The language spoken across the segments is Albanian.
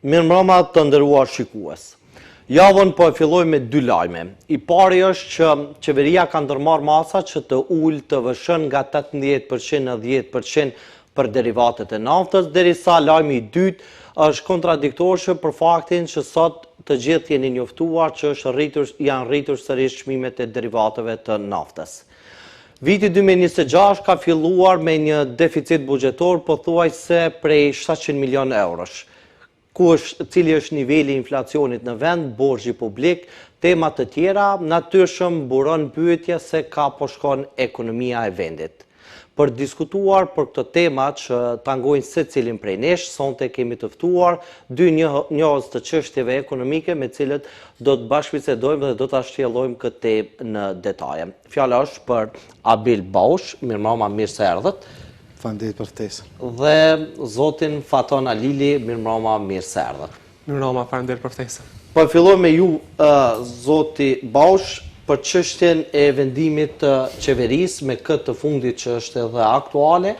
Mirëmbrëma të nderuar shikues. Javën po e filloj me dy lajme. I pari është që qeveria ka ndërmarrë masa që të ulë TVSH nga 18% në 10% për derivatet e naftës, derisa lajmi i dytë është kontradiktorshëm për faktin që sot të gjithë jeni njoftuar që janë rritur sërish çmimet e derivateve të naftës. Viti 2026 ka filluar me një deficit buxhetor pothuajse prej 700 milion eurosh. Cili është niveli i inflacionit në vend, borxhi publik, tema të tjera, natyrshëm buron pyetje se ka po shkon ekonomia e vendit. Për diskutuar për këtë tema që tangojnë secilin prej nesh, sonte kemi të ftuar dy njohës të çështjeve ekonomike me cilët do të bashkëbisedojmë dhe do ta shtjellojmë këtë temë në detaje. Fjala është për Abil Baush, mirëmbrëma, mirë se erdhët. Faleminderit për ftesën. Dhe zotin Faton Alili, mirëmbrëma, mirë se erdhët. Mirëmbrëma, faleminderit për ftesën. Po filloj me ju, zoti Baush, për çështjen e vendimit të qeverisë me këtë të fundit që është edhe aktuale,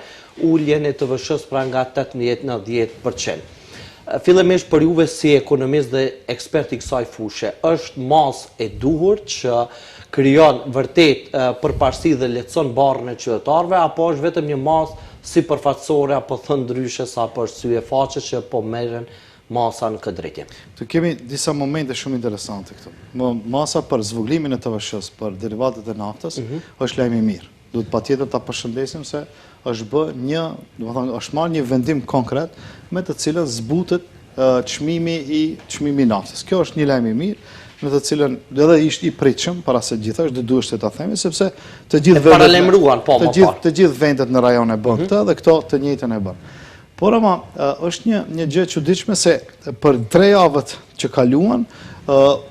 uljen e TVSH-s pra nga 18 në 10%. Fillimisht për juve si ekonomist dhe ekspert i kësaj fushë, është masë e duhur që krijon vërtet përparësi dhe lehtëson barrën e qytetarëve, apo është vetëm një masë si përfaqësore apo thënë ndryshe sa për syje faqe që po merren masa në këtë drejtim? Të kemi disa momente shumë interesante këtu. Masa për zvogëlimin e TVSH-s për derivatet e naftës është lajm i mirë. Duhet patjetër ta përshëndesim se është bë është marrë një vendim konkret me të cilën zbutet çmimi i naftës. Kjo është një lajm i mirë, në të cilën edhe ishte i pritshëm para se gjithashtu do duhej ta themi sepse të gjithë vendet në rajon e bën këtë dhe këto të njëjtën e bën. Por ama është një gjë e çuditshme se për 3 javët që kaluan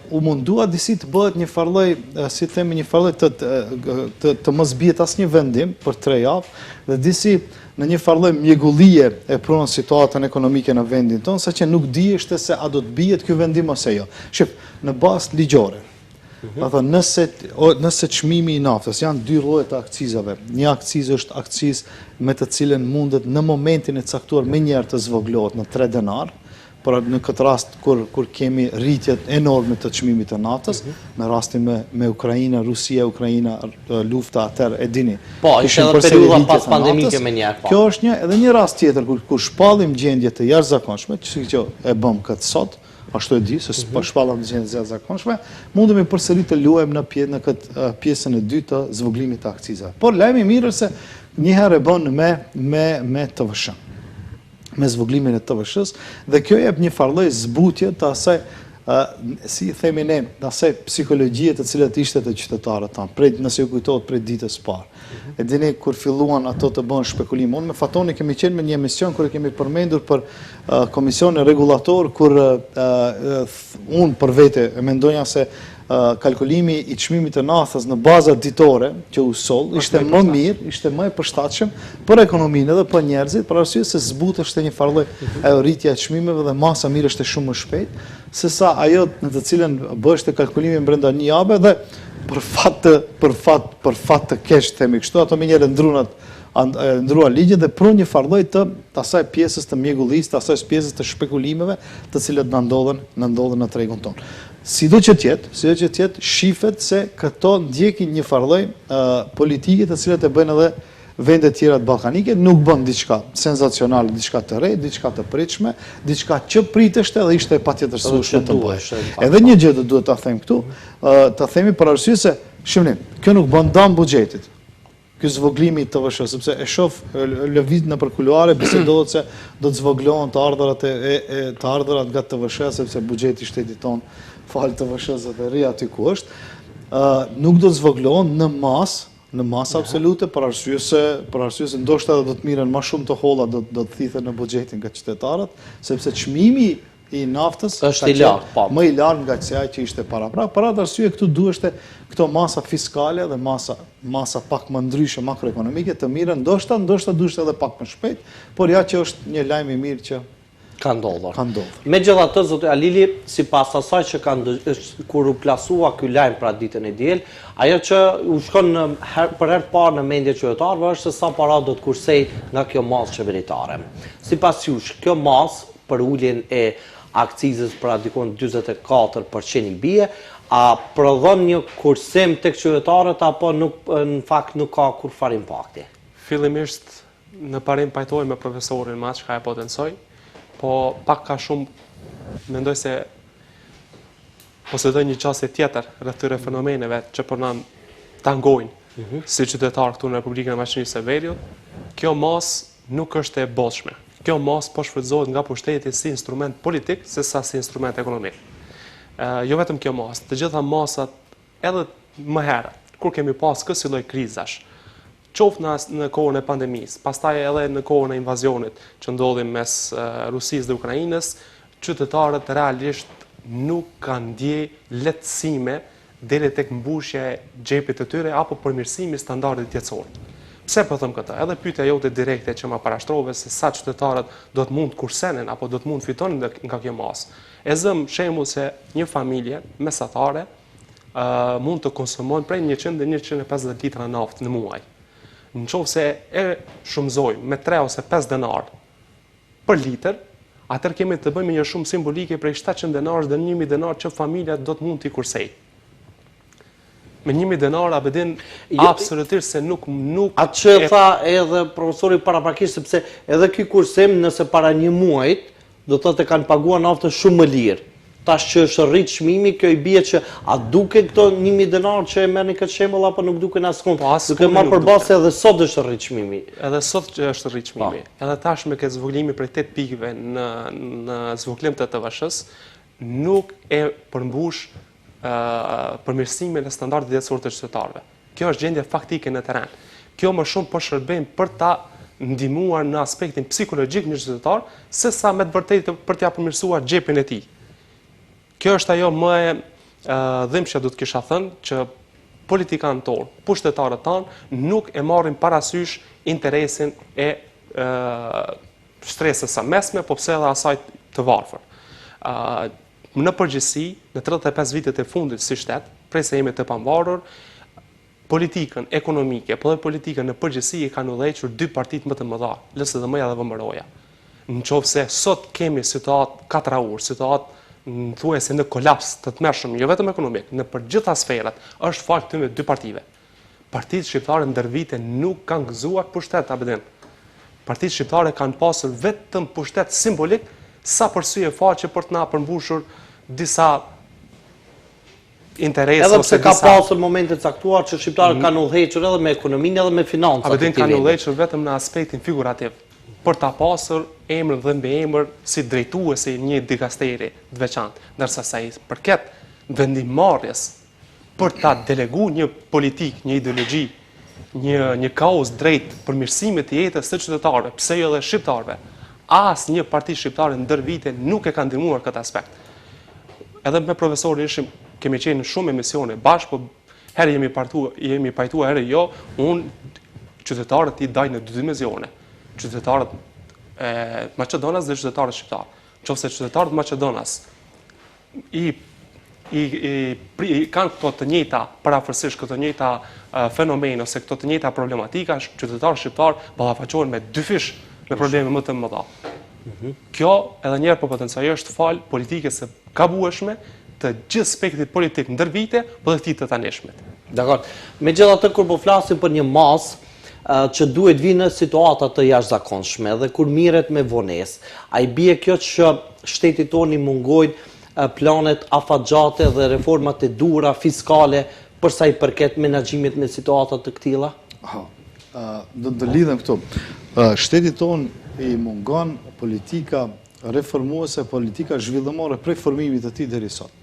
u mundua disi të bëhet një farlloj, si themi, një farlloj të mos bie asnjë vendim për 3 javë dhe disi në një farlloj mjegullie e pronën situatën ekonomike në vendin tonë, saqë nuk diheshte se a do të bihet ky vendim ose jo. Shif, në bazë ligjore. Nëse çmimi i naftës janë 2 lloje të akcizave. Një akcizë është akcizë me të cilën mundet në momentin e caktuar menjëherë të zvoglohet në 3 denar, por në këtë rast kur kemi rritjet enorme të çmimit të naftës, në rastin me Ukraina, Rusia, Ukraina, lufta atëherë e dini. Po, ishte edhe periudha pas pandemike menjëherë. Kjo është edhe një rast tjetër kur shpallim gjendje të jashtëzakonshme, që e bëm këtë sot. Ashtu e di, se shpallam gjendje të jashtëzakonshme, mundemi përsëri të luajmë në këtë pjesën e dytë të zvogëlimit të akcizave. Por lajmi i mirë është se një herë e bën me TVSH, me zvogëlimin e TVSH-s, dhe kjo jep një farlloj zbutje të asaj, si themi ne, asaj psikologjie të cilat ishte të qytetarët tanë, nëse ju kujtohet prej ditës parë. E dini kur filluan ato të bën shpekulim. Unë me Fatoni kemi qenë me një emision kur kemi përmendur për komisionin regulator, kur unë për vete e mendoja se kalkulimi i çmimit të naftës në baza ditore që u soll ishte më mirë, ishte më e përshtatshëm për ekonominë dhe për njerëzit, për arsye se zbuteshte një farlloj rritja e çmimeve dhe masa mirështe shumë më shpejt, sesa ajo në të cilën bëheshte kalkulimi brenda një jave dhe për fat të keq themi kështu, ato më njëherë ndruan ligjet dhe pron një farlloj të asaj pjesës të mjegullisë, të asaj pjesës të shpekulimeve, të cilat na ndodhen në tregun tonë. Sido që tjetë, shifet se këto ndjekin një farlloj politike të cilat e bëjnë edhe vendet tjera të ballkanike, nuk bën diçka senzacionale, diçka të re, diçka të pritshme, diçka që priteshte dhe ishte patjetërsueshme të bëhej. Edhe një gjë duhet ta them këtu, ta themi për arsye se, shihni, kjo nuk bën dëm buxhetit. Ky zvogëlimi i TVSH, sepse e shoh lëviz nëpër kuluare, bisedohet se do të zvoglohen të ardhurat nga TVSH, sepse buxheti i shtetit ton fal TVSH-s dhe rri aty ku është, nuk do të zvoglohen në masë absolute, për arsye se ndoshta do të miren më shumë të holla do të thithen në buxhetin nga qytetarët, sepse çmimi i naftës është i lartë, më i lartë nga asaj që ishte para. Pra, për atë arsye këtu duheshte këto masa fiskale dhe masa pak më ndryshe makroekonomike të miren, ndoshta duheshte edhe pak më shpejt, por ja që është një lajm i mirë që ka ndodhur. Megjithatë, zoti Alili, sipas asaj që kur u plasua ky lajm pra ditën e diel, ajo që u shkon për herë të parë në mendje qytetarëve është se sa para do të kursej nga kjo masë qeveritare. Sipas jush, kjo masë për uljen e akcizës për adikon 24% i bie, a prodhon një kursim tek qytetarët apo në fakt nuk ka kur far impakti? Fillimisht në parim pajtoj me profesorin ma që ka e potencoj, po pak ka shumë mendoj se posedoj një qasje tjetër rreth këtyre fenomeneve që po na tangojnë si qytetar këtu në Republikën e Maqedonisë së Veriut. Kjo mas nuk është e bollshme. Kjo mas po shfrytëzohet nga pushteti si instrument politik sesa si instrument ekonomik. Jo vetëm kjo mas, të gjitha masat edhe më herët, kur kemi pas kësaj lloj krizash, qoftë në kohën e pandemisë, pastaj edhe në kohën e invazionit që ndodhi mes Rusisë dhe Ukrainës, qytetarët realisht nuk kanë ndje lehtësime deri tek mbushja e xhepit të tyre apo përmirësimi i standardit jetësor. Pse po them këtë? Edhe pyetja jote direkte që ma parashtrove se sa qytetarët do të mund të kursenen apo do të mund të fitonin nga kjo masë. E zëm shembull se një familje mesatare mund të konsumojnë prej 100 dhe 150 litra naftë në muaj. Nëse e shumëzojmë me 3 ose 5 denar për litër, atër kemi të bëjmë një shumë simbolike prej 700 denarës dhe 1000 denar që familja do të mund t'i kursej. Me 1000 denar abedin absolutisht se nuk... Atë që tha edhe profesori paraprakisht, sepse edhe ky kursim nëse para një muajt, do të thotë kanë paguar naftën shumë më lirë. Tash që është rrit çmimi, kjo i bie që a duke këto 1000 denar që e merrni këtë shembull apo nuk duken askund. Duke marrë përballë edhe sot është rrit çmimi. Edhe sot që është rrit çmimi. Edhe tash me këtë zvoglimi prej 8 pikëve në zvoglim të TVSH-s nuk e përmbush përmirësimin e standardit jetësor të qytetarëve. Kjo është gjendje faktike në terren. Kjo më shumë po shërben për ta ndihmuar në aspektin psikologjik një qytetar, sesa me të vërtetë për t'ia përmirësuar xhepin e tij. Kjo është ajo më e dhimbshme do të kisha thënë që politikanët tonë, pushtetarët tanë nuk e marrin parasysh interesin e shtresës së mesme, po pse edhe asaj të varfër. Në përgjithësi, në 35 vitet e fundit si shtet, prej se jemi të pavarur, politikën ekonomike, po dhe politikën në përgjithësi e kanë udhëhequr 2 partitë më të mëdha, LSDM-ja dhe VMRO-ja. Nëse sot kemi situatë katraur, situatë thuajse në kolaps të tmerrshëm, jo vetëm ekonomik, në për gjitha sferat, është fal këtyre 2 partive. Partitë shqiptare ndër vite nuk kanë gëzuar pushtet abedin. Partitë shqiptare kanë pasur vetëm pushtet simbolik sa përsye faqe për të na përmbushur disa interese edhe pse ka pasur momente të caktuar që shqiptarët kanë udhëhequr edhe me ekonominë edhe me financat. Abedin kanë udhëhequr vetëm në aspektin figurativ, për ta pasur emrin dhe mbiemër si drejtuesi një dikasteri të veçantë, ndërsa sa i përket vendimmarrjes për ta deleguar një politik, një ideologji, një kauzë drejt përmirësimit të jetës së qytetarëve, pse jo edhe shqiptarëve, asnjë parti shqiptare ndër vite nuk e ka ndihmuar këtë aspekt. Edhe me profesorin kemi qenë në shumë emisione bashkë, po herë jemi pajtuar, herë jo, unë qytetarët i daj në 2 dimensione. Qytetarët e Maqedonas dhe qytetarët shqiptarë. Nëse qytetarët Maqedonas kanë këto të njëjta parafërsisht këto të njëjta fenomene ose këto të njëjta problematika, qytetarët shqiptarë ballafaqohen me 2 fish me probleme më të mëdha. Kjo edhe njerë po potencioj është fal politikës së gabueshme të gjithë spektrit politik ndër vite, po dhe këtij të tanishmit. Dakor. Megjithatë kur po flasim për një masë që duhet vinë në situata të jashtëzakonshme dhe kur mirret me vonesë, a i bie kjo që shtetit tonë i mungojnë planet afatgjate dhe reformat e duhura fiskale për sa i përket menaxhimit në situata të këtilla? Do të lidhem këtu. Shtetit tonë i mungon politika reformuese, politika zhvillimore prej formimit të tij deri sot.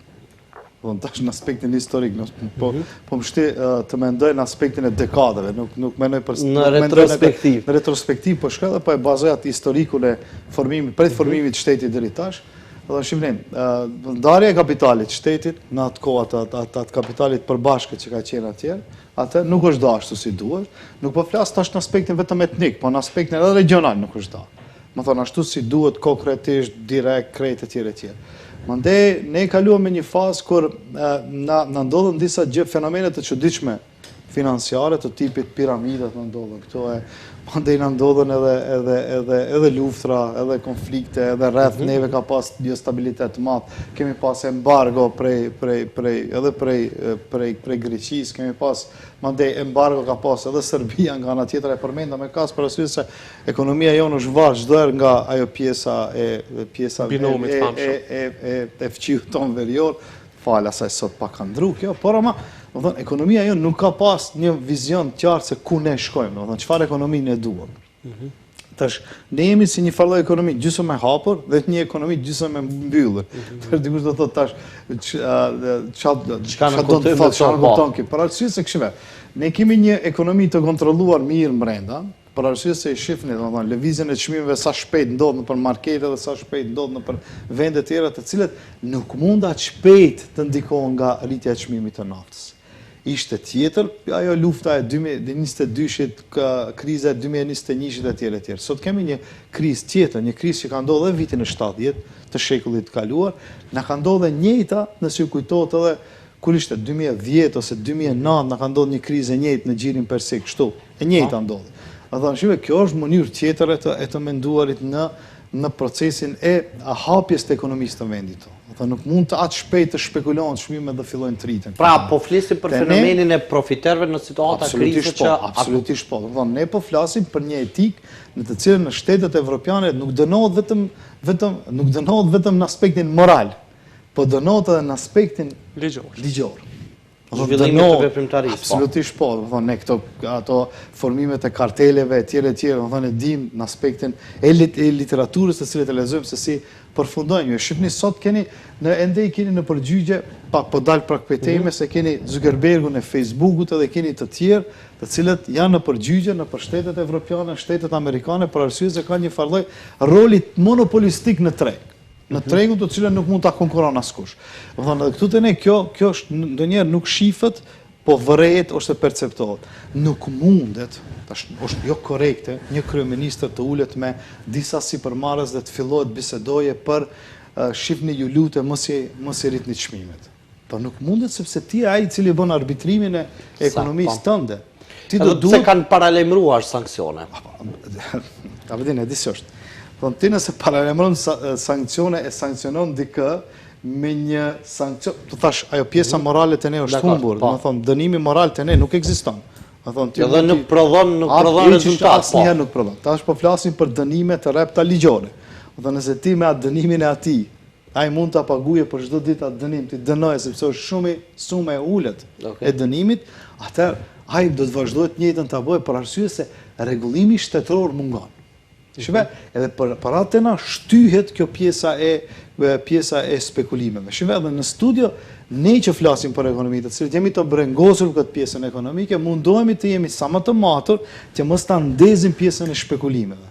Tash në aspektin historik, po më shti të mendoj në aspektin e dekadeve, nuk mendoj për... Në retrospektiv. Në retrospektiv, po shka dhe po e bazojat historikun e formimit, prej formimit shtetit deri tash, dhe shimnim, ndarja e kapitalit shtetit, në atë kohë atë kapitalit përbashkët që ka qenë atjerë, atë nuk është dashur si duhet, nuk po flas tash në aspektin vetëm etnik, po në aspektin edhe regional nuk është dashur. Më thonë ashtu si duhet konkretisht, direkt, krejt etj. Mandej, ne kaluam me një fazë kur na ndodhen disa fenomene të çuditshme financiare të tipit piramidat në ndodhen. Këto e mandej në ndodhen edhe luftra, edhe konflikte, edhe rreth neve ka pas një stabilitet madh. Kemi pas embargo edhe prej Greqis, kemi pas mandej embargo ka pas edhe Serbia nga ana tjetër e përmenda me kas për arsye se ekonomia jonë është varë çdo herë nga ajo pjesa binomit e fqiut tonë verior, fal asaj sot pa ka ndru kjo, por ama ekonomia jonë nuk ka pas një vizion qartë se ku ne shkojmë, çfarë ekonomi ne duam. Tash, ne jemi si një farë ekonomi gjysmë e hapur dhe një ekonomi gjysmë e mbyllur. Dikush do thotë tash çfarë do të thotë çfarë kupton ki, për arsye se kështu ne kemi një ekonomi të kontrolluar mirë brenda, për arsye se i shifni, domethënë, lëvizjen e çmimeve sa shpejt ndodh nëpër markete dhe sa shpejt ndodh nëpër vende të tjera, të cilat nuk mund aq shpejt të ndikohen nga rritja e çmimit të naftës. Ishte tjetër, ajo lufta e 2022-shit, kriza e 2021-shit e tjera. Sot kemi një krizë tjetër, një krizë që ka ndodhur edhe vitin e 70 të shekullit të kaluar, na ka ndodhur njëjta, nëse ju kujtohet edhe kur ishte 2010 ose 2009, na ka ndodhur një krizë e njëjtë në xhirin persik, kështu, e njëjta ndodhi. Shqipe, kjo është mënyrë tjetër e të menduarit në procesin e hapjes të ekonomisë të vendit tonë. Nuk mund të atë shpejt të shpekulohen çmimet dhe fillojnë të rriten. Pra, po flisim për fenomenin e profiterëve në situata krize që... Absolutisht po. Ne po flasim për një etikë në të cilën në shtetet evropiane nuk dënohet vetëm në aspektin moral, po dënohet edhe në aspektin ligjor. Zhvillimin të veprimtarisë. Absolutisht po. Ne ato formimet e karteleve e tjera, e dim në aspektin e literaturës të cilët e lexojmë se si përfundojnë. Ju shihni sot keni në përgjigje, pak po dal prak teme se keni Zuckerbergun e Facebookut edhe keni të tjerë, të cilët janë në përgjigje në shtetet evropiane, shtetet amerikane, për arsye se ka një farë roli monopolistik në treg. Në tregun të cilën nuk mund ta konkuron askush. Dhe këtu te ne kjo ndonjëherë nuk shifet, po vërehet ose perceptohet. Nuk mundet, është jo korrekte, një kryeministër të ulet me disa sipërmarrës dhe të fillohet bisedoje për shifni ju lutem mos i rritni çmimet. Po nuk mundet sepse ti ai i cili bën arbitrimin e ekonomisë tënde. Ti do duhet se kanë paralajmëruar sanksione. Ta vjen e di se është. Ti nëse paralajmëron sankcione e sankcionon dikë me një sankcion, të thash, ajo pjesa morale të ne është humbur, do të thonë dënimi moral të ne nuk ekziston. Edhe nuk prodhon rezultat. Asnjëherë nuk prodhon. Tash po flasim për dënime të rrepta ligjore. Do të nëse ti me atë dënimin e atij, ai mund ta paguajë për çdo ditë atë dënim, ti dënoje sepse është shumë e ulët e dënimit, atëherë ai do të vazhdojë të njëjtën ta bëjë për arsye se rregullimi shtetëror mungon. Shive, edhe për atë na shtyhet kjo pjesa e spekulimeve. Shive, edhe në studio, ne që flasim për ekonomi, të cilët jemi të brengosur këtë pjesën ekonomike, mundohemi të jemi sa më të matur që mos ta ndezim pjesën e shpekulimeve.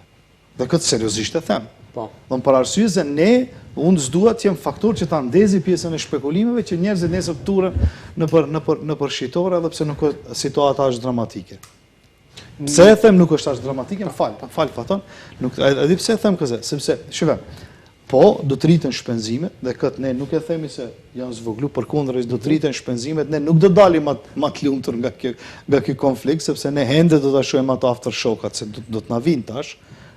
Dhe këtë seriozisht e them. Dhe për arsye se unë s'dua të jem faktor që ta ndezi pjesën e shpekulimeve që njerëzit nesër turen në shitore, edhe pse nuk situata është dramatike. Pse e them nuk është as dramatike, fal faton. A di pse e them këtë? Sepse, shive, po do të rriten shpenzimet dhe këtë ne nuk e themi se janë zvoglu, përkundër do të rriten shpenzimet, ne nuk do dalim më të lumtur nga ky konflikt, sepse ne hende do ta shohim ato aftershokat se do të na vinë tash.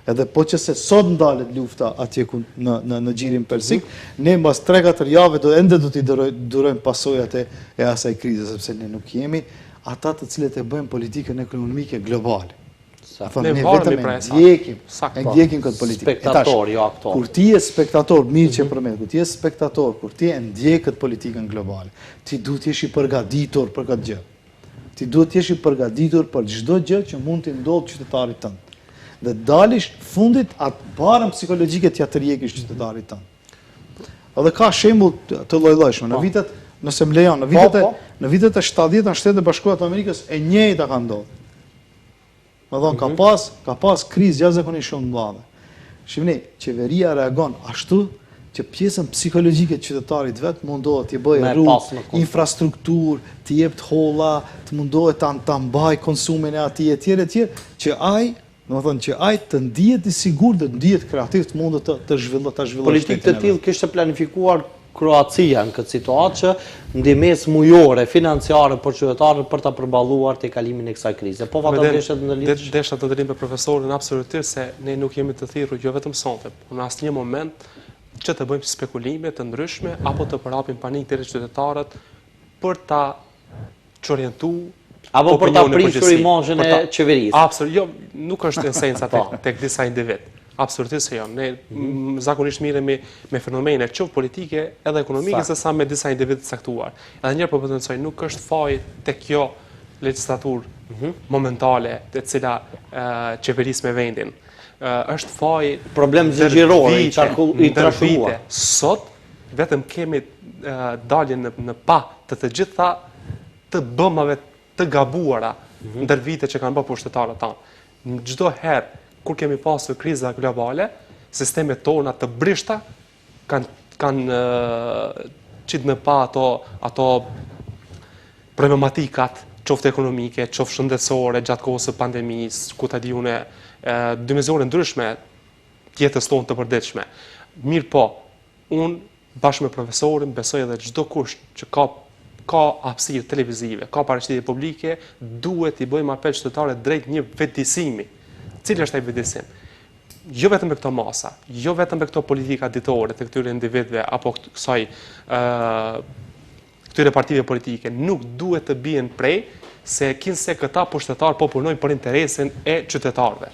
Edhe po që se sot ndalet lufta atje në xhirin persik, ne mbas 3-4 jave do t'i durojmë pasojat e asaj krize, sepse ne nuk jemi ata të cilët e bëjmë politikën ekonomike globale. Ne vetëm ndjekim këtë politikë. Spektator, jo aktor. Kur ti je spektator, mirë që përmend, kur ti je spektator, kur ti e ndjek këtë politikën globale, ti duhet të jesh i përgatitur për këtë gjë. Ti duhet të jesh i përgatitur për çdo gjë që mund të ndodhë qytetarit tënd. Dhe dalish fundit atë barën psikologjike t'ja tërheqësh qytetarit tënd. Edhe ka shembull të lloj-llojshëm në vitet, nëse më lejon, në vitet e 70 në Shtetet e Bashkuara të Amerikës e njëjta ka ndodhur. Do të thonë ka pas krizë jashtëzakonisht shumë të madhe. Shihni, qeveria reagon ashtu që pjesën psikologjike të qytetarit vet mundohet t'i bëjë rrugë, infrastrukturë, t'i jep holla, të mundohet ta mbajë konsumin e atij etj, që ai të ndihet i sigurt dhe ndihet kreativ të mundet të zhvillojë. Politikë të tillë kishte planifikuar Kroacia në këtë situatë që ndihmës mujore financiare për qytetarët për ta përballuar te kalimin e kësaj krize. Po vata desha të ndërlidh. Desha të ndërlidh me profesorin absolutisht se ne nuk jemi të thirrur jo vetëm sonte, por në asnjë moment që të bëjmë spekulime të ndryshme apo të përhapim panik te qytetarët për ta çorientuar apo për ta prishur imazhin e qeverisë. Absolutisht, jo, nuk është esenca tek disa individ. Absolutisht jo. Ne zakonisht miremi me fenomene qoftë politike edhe ekonomike se sa me disa individ të caktuar. Edhe njëherë po potencoj nuk është faji tek kjo legjislaturë momentale e cila qeveris me vendin. Është faji problem zgjeror i trashëguar. Sot vetëm kemi dalje në pa të gjitha të bëmave të gabuara ndër vite që kanë bërë pushtetarët tanë. Çdo herë kur kemi pasur kriza globale, sistemet tona të brishta kanë qitë në pa ato problematikat, qoftë ekonomike, qoftë shëndetësore, gjatë kohës së pandemisë, ku ta di unë dimensione ndryshme jetës tonë të përditshme. Mirë po, unë bashkë me profesorin besoj edhe çdo kush që ka hapësirë televizive, ka paraqitje publike, duhet i bëjmë apel qytetarëve drejt një vetëdijsimi. Cili është ai vetëdijsim? Jo vetëm me këto masa, jo vetëm me këto politika ditore të këtyre individëve apo këtyre partive politike, nuk duhet të bien prej se kinse këta pushtetarë po punojnë për interesin e qytetarëve.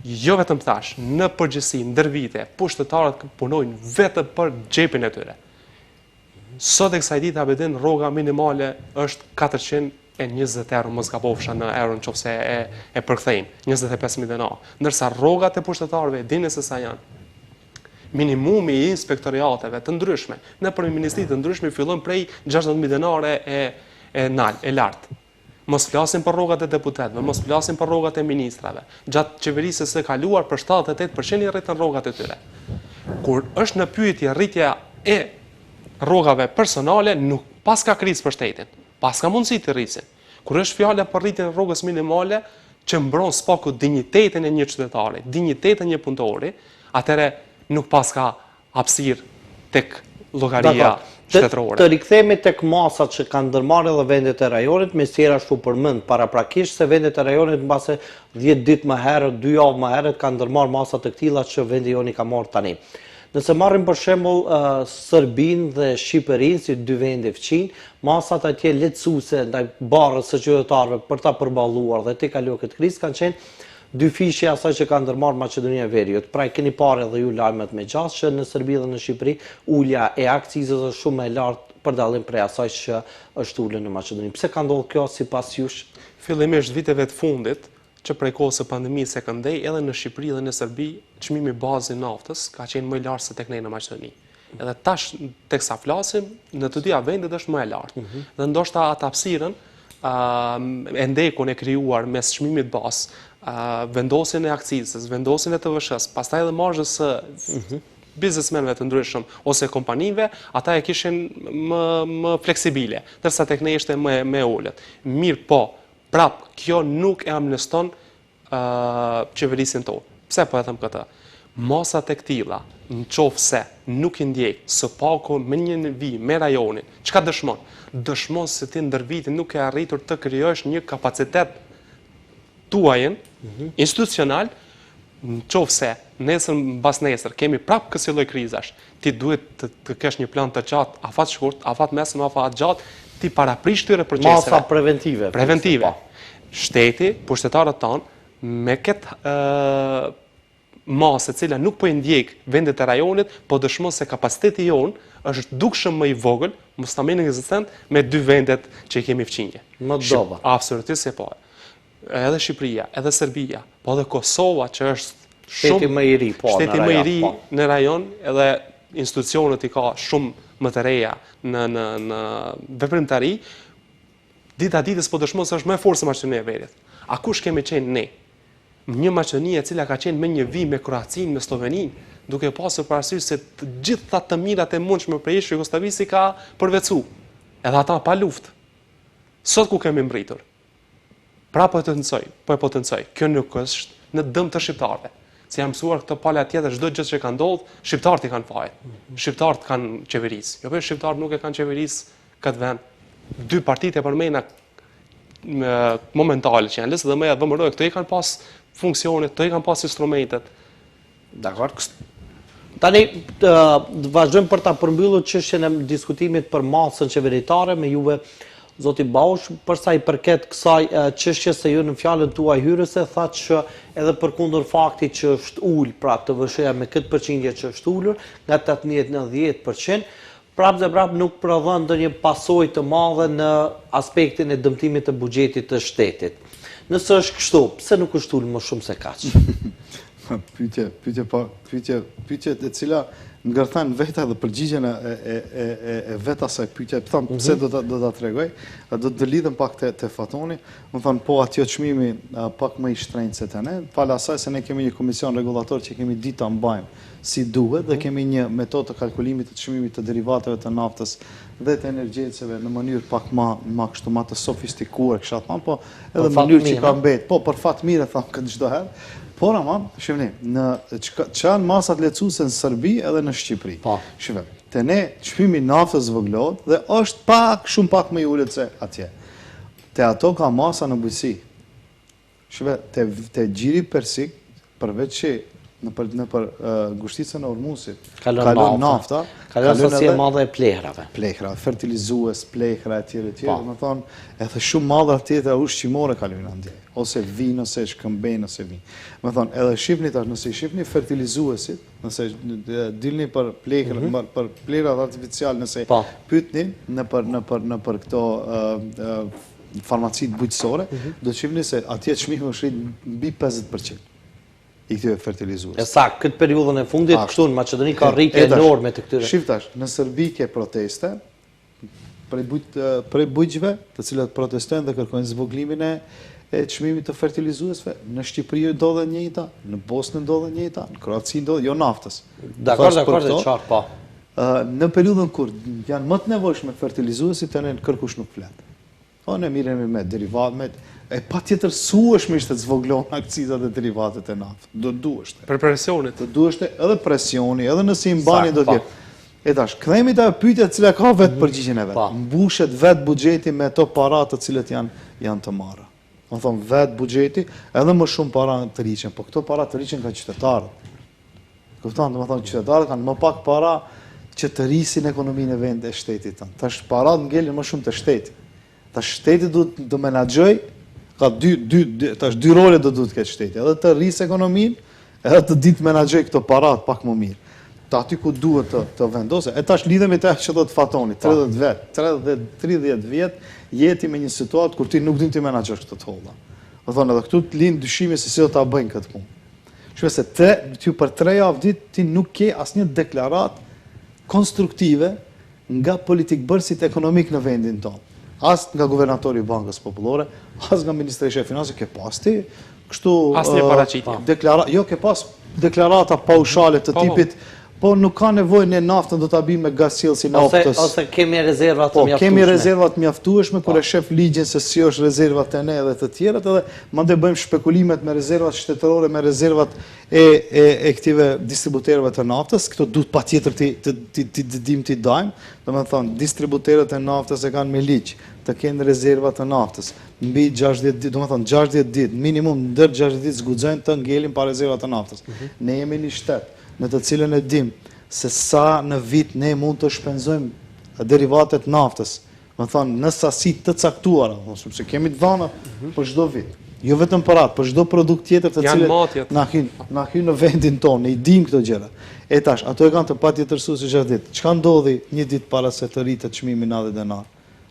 Jo vetëm thash, në përgjithësi, ndër vite, pushtetarët punojnë vetëm për xhepin e tyre. Sot e kësaj dite abedin rroga minimale është 420 euro, mos gabofsha në euro nëse e përkthejmë, 25.000 denar. Ndërsa rrogat e pushtetarëve dini se sa janë. Minimumi i inspektoriateve të ndryshme, nëpër ministri të ndryshme fillon prej 60.000 denare e lartë. Mos flasim për rrogat e deputetëve, mos flasim për rrogat e ministrave. Gjatë qeverisë së kaluar për 78% i rritën rrogat e tyre. Kur është në pyetje rritja e rrogave personale, nuk paska krizë për shtetin, paska mundësi të rrisin. Kur është fjala për rritjen e rrogës minimale, që mbron spaku dinjitetin e një qytetari, dinjitetin e një punëtori, atëre nuk paska hapësirë tek llogaria shtetërore. Të rikthehemi tek masat që kanë ndërmarrë edhe vendet e rajonit, me sjera ashtu përmend paraprakisht se vendet e rajonit mbase 10 ditë më herët, 2 javë më herët kanë ndërmarrë masa të tilla që vendi joni ka marrë tani. Nëse marrim për shembull Serbinë dhe Shqipërinë si dy vende fqin, masat atje lehtësuese ndaj barrës së qytetarëve për ta përballuar dhe të kaluar këtë krizë kanë qenë dy fishë asaj që ka ndërmarrë Maqedonia e Veriut. Pra keni parë edhe ju lajmet me gjatë që në Serbi dhe në Shqipëri ulja e akcizës është shumë e lartë për dallim prej asaj që është ulën në Maqedoni. Pse ka ndodhur kjo sipas jush? Fillimisht viteve të fundit, që prej kohës së pandemisë e këndej, edhe në Shqipëri dhe në Serbi, çmimi bazë i naftës ka qenë më i lartë se tek ne në Maqedoni. Edhe tash teksa flasim, në të dyja vendet është më e lartë. Dhe ndoshta atë hapësirën e ndekun e krijuar mes çmimit bazë, vendosjen e akcizës, vendosjen e TVSH-s, pastaj edhe marzhës së biznesmenëve të ndryshëm ose kompanive, ata e kishin më fleksibile, ndërsa tek ne ishte më ulët. Mirë po, prap, kjo nuk e amneston qeverisin tonë. Pse po e them këtë? Masat e këtilla, nëse nuk i ndjek së paku me një vijim me rajonin, çka dëshmon? Dëshmon se ti ndër vitin nuk e arritur të krijosh një kapacitet tuajin institucional, nëse nesër mbas nesër kemi prap kësaj lloj krizash, ti duhet të kesh një plan të gjatë, afat shkurt, afat mesëm, afat gjatë, ti paraprish këtyre proceseve. Masa preventive. Preventive. Shteti, pushtetarët tanë, me këtë masë e cila nuk po i ndjek vendet e rajonit, po dëshmon se kapaciteti jonë është dukshëm më i vogël, mos ta mendin ekzistent me dy vendet që i kemi fqinje. Më dova. Absolutisht se po. Edhe Shqipëria, edhe Serbia, po edhe Kosova që është shteti më i ri, po, shteti më i ri në rajon, edhe institucionet i ka shumë më të reja në veprimtari, dita ditës po dëshmon se është më e fortë se Maqedonia e Veriut. A kush kemi qenë ne? Një Maqedoni e cila ka qenë me një vijim me Kroacinë, me Sloveninë, duke pasur parasysh se të gjitha të mirat e mundshme për ish Jugosllavisë ka përvecu. Edhe ata pa luftë. Sot ku kemi mbritur? Pra po e potencoj. Kjo nuk është në dëm të shqiptarëve. Si janë mësuar këto pala tjetër, çdo gjë që ka ndodhur, shqiptarët i kanë fajin. Shqiptarët kanë qeverisë. Jo, shqiptarët nuk e kanë qeverisë këtë vend. Dy partitë e përmena momentale që janë LSDM dhe VMRO, këto i kanë pas funksionet, këto i kanë pas instrumentet. Dakor. Tani vazhdojmë për ta përmbyllur çështjen e diskutimit për masën qeveritare me juve, zoti Baush, përsa i përket kësaj çështje se ju në fjalën tuaj hyrëse thatë që edhe përkundër faktit që është ul pra TVSH-ja me këtë përqindje që është ulur nga 18 në 10%, prapë dhe prapë nuk prodhon ndonjë pasojë të madhe në aspektin e dëmtimit të buxhetit të shtetit. Nëse është kështu, pse nuk është ulur më shumë se kaq? Pyetje e cila ngërthan veta dhe përgjigjen e veta saj pyetje, them pse do ta tregoj, do të lidhem pak te Fatoni, më thon po atje çmimi pak më i shtrenjtë se tani, fal asaj se ne kemi një komision rregullator që kemi ditë ta mbajmë si duhet dhe kemi një metodë të kalkulimit të çmimit të derivateve të naftës dhe të energjetësve në mënyrë pak më kështu më të sofistikuar, kisha thënë, po edhe në mënyrë që ka mbet, po për fat mirë them këtë çdo herë. Por ama, shifni, çan masat lehtësuese në Serbi edhe në Shqipëri. Shifni, te ne çmimi i naftës zvoglohet dhe është shumë pak më i ulët se atje. Te ato ka masa në bujqësi. Shifni, te gjiri persik, përveç që në për ngushticën e Ormusit, kalon nafta, kalon sasi e madhe e plehrave. Plehra, fertilizues, plehra etj. Do thonë, edhe shumë madhe tjetra ushqimore kalojnë andje, ose vin ose shkëmben ose vin. Do thonë, edhe shihni tash, nëse shihni fertilizuesit, nëse dilni për plehra, për plehrat artificial, nëse pyetni në për këto farmacitë bujqësore, do të shihni se atje çmimi është mbi 50%. I këtyre fertilizues. E sa, këtë periudhën e fundit, kështu në Maqedoni ka rritje enorme të këtyre. Shiftash, në Serbi ke proteste, prej bujqve, të cilat protestojnë dhe kërkojnë zvoglimin e çmimit të fertilizuesve, në Shqipëri ndodhe njëjta, në Bosnë ndodhe njëjta, në Kroaci ndodhe, jo naftës. Dakor, dhe qartë, po. Në periudhën kur janë më të nevojshme fertilizuesit, të në kërkush nuk flet. O, ne miremi me derivat, e pa tjetër sueshme ishte të zvoglohen akcizat dhe derivatet e naftë. Do duheshte. Për presionit. Do duheshte edhe presioni, edhe nëse i mbani do tjetë. E tash, këthejmi ta pyetja cila ka vetë përgjigjen e vetë. Mbushet vetë buxheti me ato para të cilët janë të marra. Do thonë vetë buxheti, edhe më shumë para të riqen, po këto para të riqen nga qytetarët. Kupton, do të thonë qytetarët kanë më pak para që të rrisin ekonominë e vendit e shtetit tonë. Tash parat ngelen më shumë te shteti. Tash shteti duhet të menaxhoj, ka dy role do duhet ketë shteti, edhe të rrisë ekonominë, edhe të ditë menaxhoj këto parat pak më mirë. Të aty ku duhet të vendose. E tash lidhemi te që do të Fatoni, 30 vjet jeti me një situatë kur ti nuk din të menaxhosh këtë holla. Do thonë edhe këtu të lind dyshimi se si do ta bëjnë këtë punë. Kështu se ty për 3 javë ditë ti nuk ke asnjë deklaratë konstruktive nga politikbërësit ekonomik në vendin tonë. As nga guvernatori i Bankës Popullore, as nga Ministreshja e Financave, ke pas ti kështu asnjë paraqitje. Jo, ke pas deklarata paushale të tipit, po nuk ka nevojë ne naftën do ta bëjmë me gazsjellsi naftës. Ose kemi rezerva të mjaftueshme. Po, kemi rezerva të mjaftueshme kur e shef ligjin se si është rezervat e ne dhe të tjerat, edhe mandej bëjmë shpekulimet me rezervat shtetërore, me rezervat e këtive distributerëve të naftës. Këto duhet patjetër të dajmë. Domethënë, distributerët e naftës e kanë me ligj të kenë rezerva të naftës mbi 60 ditë, domethënë 60 ditë, minimum ndër 60 ditë zguxojnë të ngelin pa rezerva të naftës. Ne jemi një shtet në të cilën e dim se sa në vit ne mund të shpenzojmë derivatet naftës, më thonë në sasi të caktuara, sepse kemi të dhëna për çdo vit. Jo vetëm për atë, për çdo produkt tjetër të cilët na hyn në vendin tonë, ne i dim këto gjëra. E tash, ato e kanë të patjetërsuar se 60 ditë. Çka ndodhi një ditë para se të rritet çmimi 90 denar?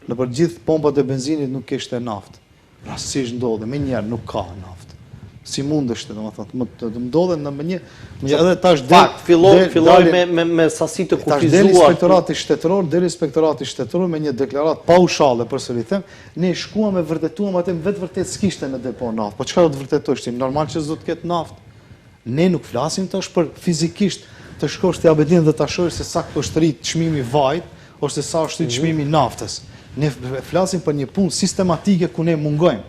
Në për gjithë pompat e benzinit nuk kishte naftë. Rastësisht ndodhi, më njëherë nuk ka naftë. Si mundeshte, domethënë, të ndodhen në një edhe tash filloi me sasi të kufizuar. Tash deri inspektorati shtetëror me një deklaratë paushale, përsëri them, ne shkuam e vërtetuam atë vetë vërtet s'kishte në depo naftë. Po çka do të vërtetosh ti? Normal që s'do të ketë naftë. Ne nuk flasim tash për fizikisht të shkosh te Abedin dhe ta shohësh se sa është rrit çmimi i vajit ose sa është rrit çmimi i naftës. Ne flasim për një punë sistematike ku ne mungojmë.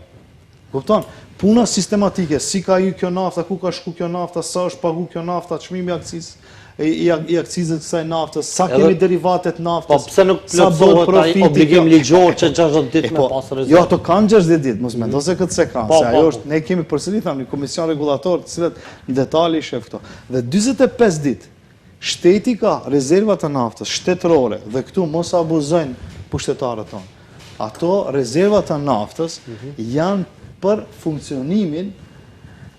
Kupton? puna sistematike, si ka ju kjo nafta, ku ka shku kjo nafta, sa është pagu kjo nafta, çmimi i akcizit kësaj naftës, sa kemi derivatet naftës. Po pse nuk plotësohet ai obligim ligjor që 60 ditë me pas rezervë? Jo, ato kanë 60 ditë, mos mendo se këtë se kanë, se ajo është, ne kemi përsëri thamë një komision regulator, të cilët në detale i shef këto. Dhe 45 ditë shteti ka rezervat të naftës shtetërore dhe këtu mos abuzojnë pushtetarët tonë. Ato rezervat të naftës janë për funksionimin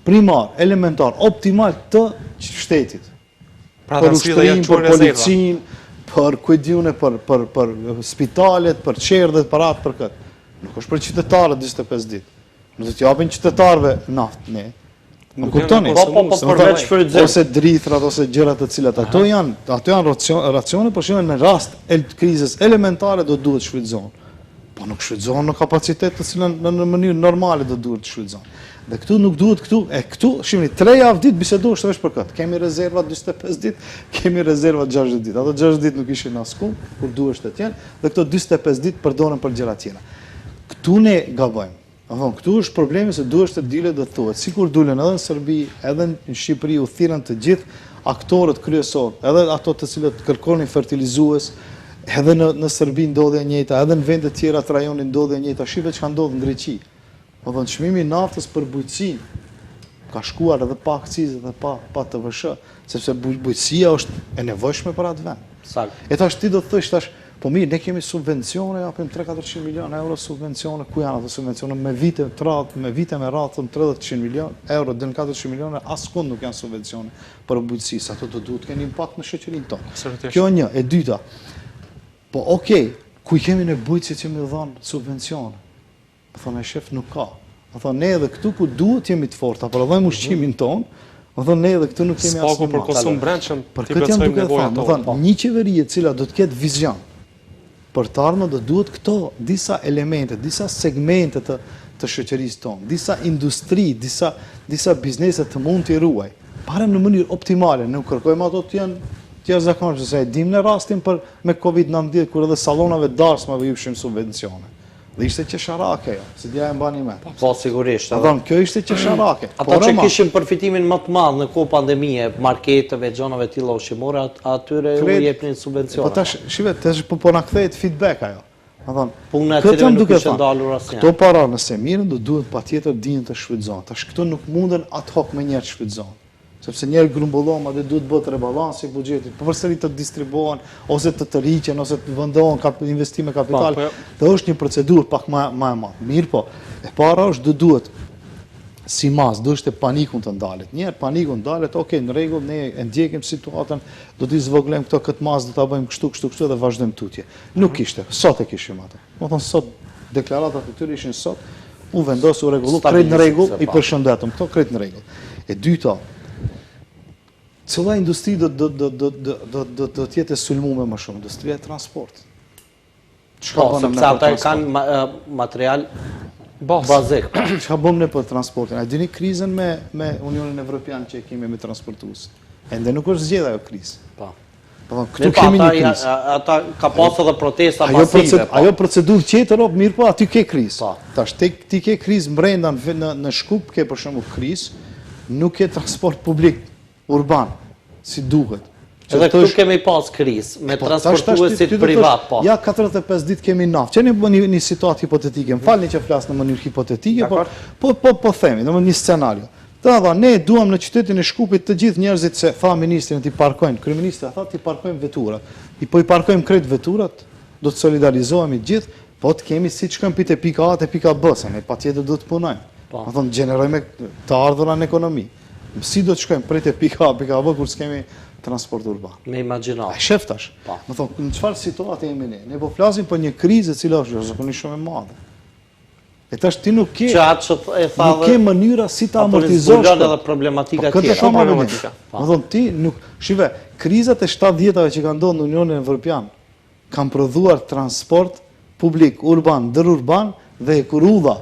primar, elementar, optimal të shtetit. Pra Për ushtrim, për policin, për kujdjune, për spitalet, për qerdhet, për atë, për këtë. Nuk është për qytetarët 25 ditë. Nuk të t'japin qytetarëve naftë, ne. Nuk kuptoni? Përveç frytëzim. Ose drithrat, ose gjërat të cilat. Ato janë racione, për shembull në rast krizës elementare do duhet shfrytëzohen. Po nuk shfrytëzohen në kapacitet të cilën në mënyrë normale do duhet shfrytëzohen. Dhe këtu nuk duhet këtu, shimni, 3 javë ditë bisedohesh veç për këtë. Kemi rezerva 25 ditë, kemi rezerva 60 ditë. Ato 60 ditë nuk ishin asku, kur duhesh të tjenë, dhe këto 25 ditë përdoren për gjëra tjera. Këtu ne gabojmë. Këtu është problemi se duhesh të dile dhe thuhet, sikur dulen edhe në Serbi, edhe në Shqipëri u thirrën të gjithë aktorët kryesor, edhe ato të cilët kërkonin fertilizues, edhe në Serbi ndodhe e njëjta, edhe në vendet tjera të rajonit ndodhe e njëjta, shive që ka ndodhë në Greqi. Çmimi i naftës për bujqësinë ka shkuar edhe pa akcizë dhe pa TVSH, sepse bujqësia është e nevojshme për atë vend. E tash ti do të thosh tash, po mirë, ne kemi subvencione, japim 300-400 milion euro subvencione, ku janë ato subvencione me vite me radhë 30-100 milion euro, deri në 400 milion, askund nuk janë subvencione për bujqësisë, ato do duhet kenë impakt në shoqërinë tonë. Kjo një, e dyta. Po okej, ku kemi ne bujqësit që më dhanë subvencione? Thonë e shef nuk ka. Thonë ne edhe këtu ku duhet jemi të forta, por edhe ushqimin ton, thonë ne edhe këtu nuk kemi asnjë. Spaku për konsum brendshëm, për këtë janë duke thënë, thonë një qeveri e cila do të ketë vizion për të ardhmen do duhet këto disa elemente, disa segmente të shoqërisë tonë, disa industri, disa biznese të mund t'i ruaj. Parem në mënyrë optimale, nuk kërkojmë ato të janë jashtëzakonshme, se e dim në rastin me COVID-19 kur edhe sallonave darsmave ju shim subvencione. Dhe ishte qesharake, se dja e mbani me. Po, sigurisht. Kjo ishte qesharake. Ata që kishin përfitimin më të madh në kohë pandemie, marketeve, gjonave tilla ushqimore, atyre u jepnin subvencione. Po tash, shive, po na kthehet feedback ajo. Puna e tyre nuk ishte ndalur asnjë. Këto para nëse mirën do duhet patjetër dinë të shfrytëzohen. Tash këto nuk munden ad hoc me njerë të shfrytëzohen. Sepse njerë grumbullon, dhe duhet bëhet rebalansi i buxhetit, përsëri të distribuohen, ose të tërhiqen, ose të vendohen investime kapital. Dhe është një procedurë pak më e madhe. Mirë po, e para është duhet si mas, do është panikun të ndalet. Njerë panikun ndalet, okej, në rregull, ne e ndjekim situatën, do t'i zvogëlojmë këto këtë mas, do ta bëjmë kështu dhe vazhdojmë tutje. Nuk ishte, sot e kishim atë. Do thonë sot deklaratat e tyre ishin sot, u vendos u rregullu, krejt në rregull, i përshëndetëm këto krejt në rregull. E dyta, cila industri do t'jetë e sulmume më shumë? Industria e transport. Sepse ata kanë material bazik. Çka bëm ne për transportin? A dini krizën me Unionin Evropian që kemi me transportues? Ende nuk është zgjedhur ajo krizë. Po. Këtu kemi një krizë. Ata ka pasur edhe protesta masive. Ajo procedurë tjetër, mirë po, aty ke krizë. Tash ti ke krizë brenda në Shkup, ke për shembull krizë, nuk ke transport publik urban, si duhet. Edhe këtu kemi pas krizë, me transportuesit privat, po. Ja, 45 ditë kemi naftë. Që një situatë hipotetike, më falni që flasë në mënyrë hipotetike, po themi, në një scenario. Ne duam në qytetin e Shkupit të gjithë njerëzit se tha ministrin t'i parkojnë, kryeministri tha t'i parkojnë veturat. Po i parkojmë krejt veturat, do të solidarizohemi gjithë, po të kemi si që shkojmë pite pika A të pika B, se ne pa tjetër do të punojmë. Më thonë, gjenerojme të ardhura në ekonomi. Si do të shkojmë prej të pika A, pika B, kur s'kemi transport urban. Me imagjinat. A sheftash. Më thonë, në çfarë situatë jemi ne? Ne po flasim për një krizë e cila është zakonisht shumë e madhe. E tash ti nuk ke mënyra si ta amortizosh. Apo edhe problematika tjera. Këtë shumë problematika. Më thonë, ti nuk... Shive, krizat e 70-ave që kanë ndodhur në Unionin Evropian kanë prodhuar transport publik, urban, ndërurban dhe ekurudha.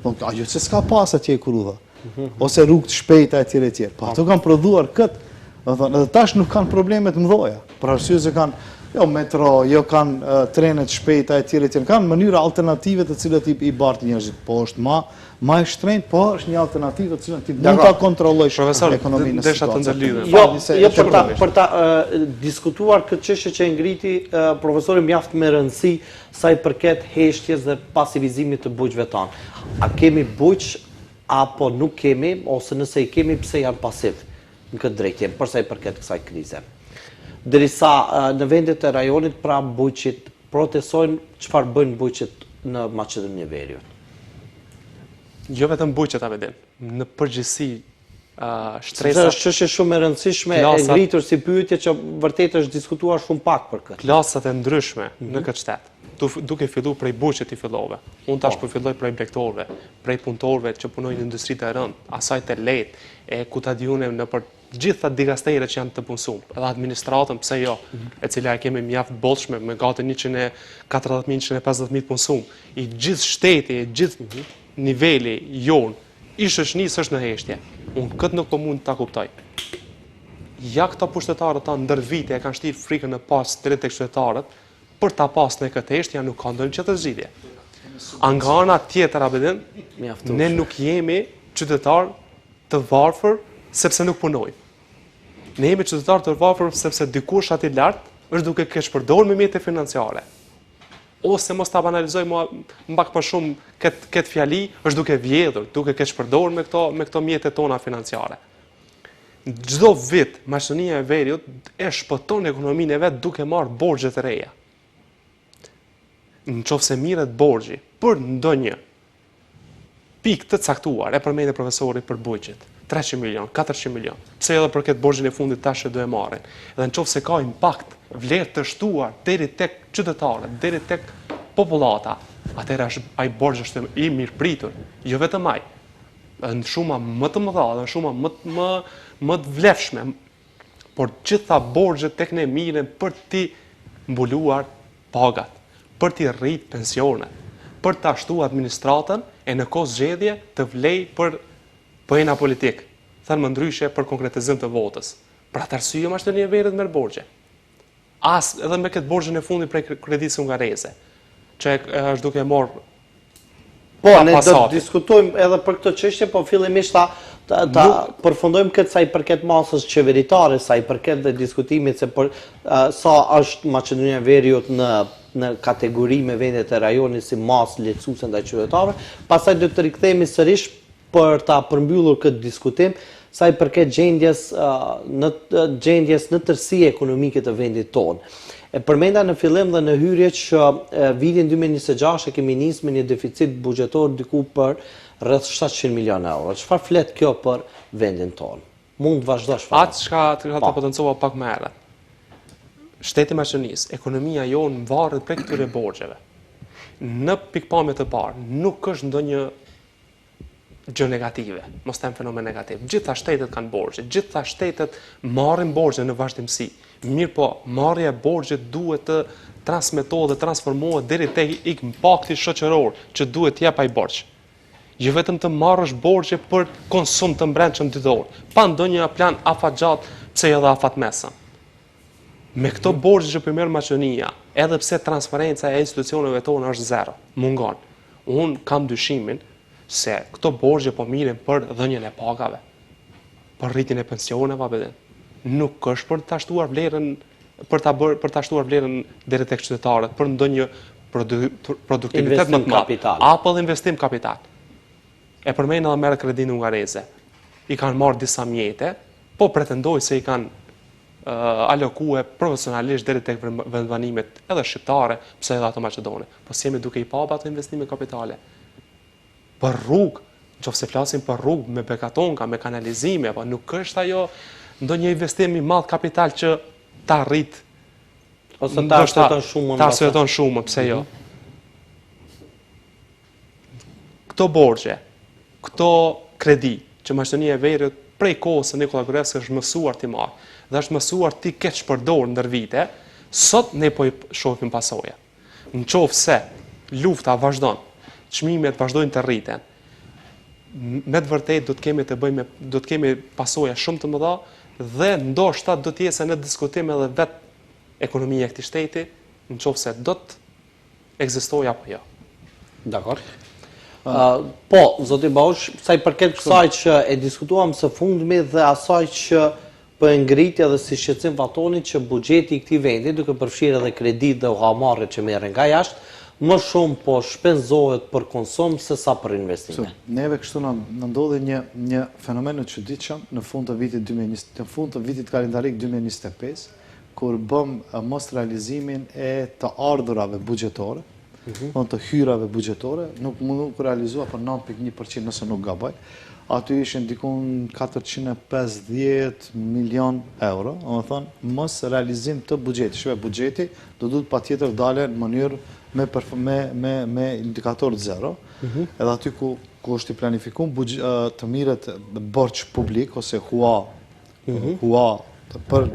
Ajo që s'ka pas atje ekurudha. Ose rrugë të shpejta e tjere. Po ato kanë prodhuar këtë. Edhe tash nuk kanë problemet mëdhoja. Për arsye se kanë Jo metro, jo kanë trenet shpejta e tjere tjere, kanë mënyra alternative të cilat i bartë njerëzit, po është ma e shtrenjtë, po është një alternativë të cilat ti mund ta kontrollojsh ekonominë në situatë. Jo për ta diskutuar këtë çështje që e ngriti profesori mjaft me rëndësi sa i përket heshtjes dhe pasivizimit të bujqve tanë. A kemi bujq apo nuk kemi, ose nëse i kemi pse janë pasiv në këtë drejtje, përsa i përket kësaj krize. Derisa në vendet e rajonit pra bujqit protestojnë, çfarë bëjnë bujqit në Maqedoninë e Veriut? Jo vetëm bujqet a vedin, në përgjithësi shtresat... Sepse është çështje shumë e rëndësishme e ngritur si pyetje që vërtet është diskutuar shumë pak për këtë. Klasat e ndryshme në këtë shtet, duke fillu prej bujqet i fillove. Unë tash po filloj prej blegtorëve, prej punëtorëve që punojnë në industritë e rëndë, asaj të lehtë, e ku ta diunë në për gjitha digasteret që janë të punësuar, edhe administratën pse jo, e cila e kemi mjaft bollshme me gati 140.000-150.000 punësuar. I gjithë shteti, i gjithë niveli jon i shoqënisë është në heshtje. Unë këtë nuk po mund ta kuptoj. Ja këta pushtetarët ta ndër vite e kanë shtirë frikën në pas drejt tek qytetarët për ta pasur në këtë heshtje nuk ka ndonjë çështë zgjidhje. Nga ana tjetër abedin, ne nuk jemi qytetar të varfër sepse nuk punojmë. Ne jemi qytetar të varfër sepse dikush aty lart është duke keq përdorur me mjete financiare. Ose mos ta banalizoj mbak më shumë këtë fjali, është duke vjedhur, duke keq përdorur me këto mjetet tona financiare. Çdo vit Maqedonia e Veriut e shpëton ekonominë e vet duke marrë borxhe të reja. Nëse mirret borxhi për ndonjë pikë të caktuar, e përmendë profesori për bujqet, 300 milion, 400 milion. Pse edhe për këtë borxhin e fundit tash e do e marrin. Edhe nëse ka impakt, vlerë të shtuar deri tek qytetarët, deri tek popullata, atëherë ai borxh është i mirëpritur, jo vetëm ai. Në shuma më të mëdha, në shuma më të vlefshme, por gjitha borxhet tek ne miren për t'i mbuluar pagat, për t'i rrit pensionet, për t'a shtu administratën e në kohë zgjedhje të vlej për pojena politik, thënë më ndryshe për konkretizim të votës. Për atë arsye Maqedonia e Veriut merr borxhe. As edhe me këtë borxhin e fundit prej kreditës hungareze, që është duke marrë. Po, ne do të diskutojmë edhe për këtë çështje, po fillimisht ta përfundojmë këtë sa i përket masës qeveritare, sa i përket dhe diskutimit se sa është Maqedonia e Veriut në kategori me vendet e rajonit si masë lehtësuese ndaj qytetarëve. Pastaj do të rikthehemi sërish për ta përmbyllur këtë diskutim sa i përket gjendjes në tërësi ekonomike të vendit tonë. E përmenda në fillim dhe në hyrje që vitin 2026 e kemi nisë me një deficit buxhetor diku për rreth 700 milion euro. Çfarë flet kjo për vendin tonë? Mund të vazhdosh fare. Atë çka të potencova pak më herët. Shteti i Maqedonisë, ekonomia jonë varet prej këtyre borxheve. Në pikpamje të parë, nuk është ndonjë gjë negative, mos them fenomen negativ. Gjitha shtetet kanë borxhe, gjitha shtetet marrin borxhe në vazhdimsi. Mirë po, marrja e borxhit duhet të transmetohet dhe transformohet deri tek impakti shoqëror që duhet t'jap ai borxh. Jo vetëm të marrësh borxhe për konsum të brendshëm ditëor, pa ndonjë plan afatgjat pse edhe afatmesëm. Me këto borxhe që merr Maqedonia, edhe pse transparenca e institucioneve tona është zero, mungon. Unë kam dyshimin se këto borxhe po miren për dhënien e pagave, për rritjen e pensioneve apo nuk është për ta shtuar vlerën për ta shtuar vlerën deri tek qytetarët për ndonjë produktivitet më të madh apo investim kapital. E përmend edhe merr kredinë hungareze. I kanë marrë disa mjete, po pretendoj se i kanë alokuar profesionalisht deri tek vendbanimet edhe shqiptare, pse edhe ato maqedone. Po si jemi duke i pa ato investime kapitale. Për rrugë, nëse flasim për rrugë me bekatonka, me kanalizime, apo nuk është ajo ndonjë investim i madh kapital që ta rrit ose ta arsyton shumën. Ta arsyton shumën, pse jo? Këto borxhe, këto kredi që Maqedonia e Veriut prej kohës së Nikola Gruevski është mësuar ti marr, dhe është mësuar ti keq përdor ndër vite, sot ne po i shohim pasojat. Nëse lufta vazhdon, çmimet vazhdojnë të rriten, me të vërtetë do të kemi pasoja shumë të mëdha dhe ndoshta do të jesë në diskutim edhe ekonomia e këtij shteti, nëse do të ekzistojë apo jo. Dakor. Po, zoti Baush, sa i përket kësaj që e diskutuam së fundmi dhe asaj që për ngritja dhe si shqetësim fatoni që buxheti i këtij vendi, duke përfshirë edhe kredit dhe ullamarrjet që merren nga jashtë, më shumë po shpenzohet për konsum se sa për investime. Neve kështu na ndodhi një fenomen të çuditshëm në fund të vitit 2020, në fund të vitit kalendarik 2025, kur bëm mos realizimin e të ardhurave buxhetore, të hyrave buxhetore, nuk realizua për 9.1% nëse nuk gaboj. Aty ishin dikun 450 milion euro, mos realizim të buxhetit. Shqipë buxheti do duhet patjetër dalë në mënyrë me indikator zero, edhe aty ku është i planifikum të miret borç publik ose hua për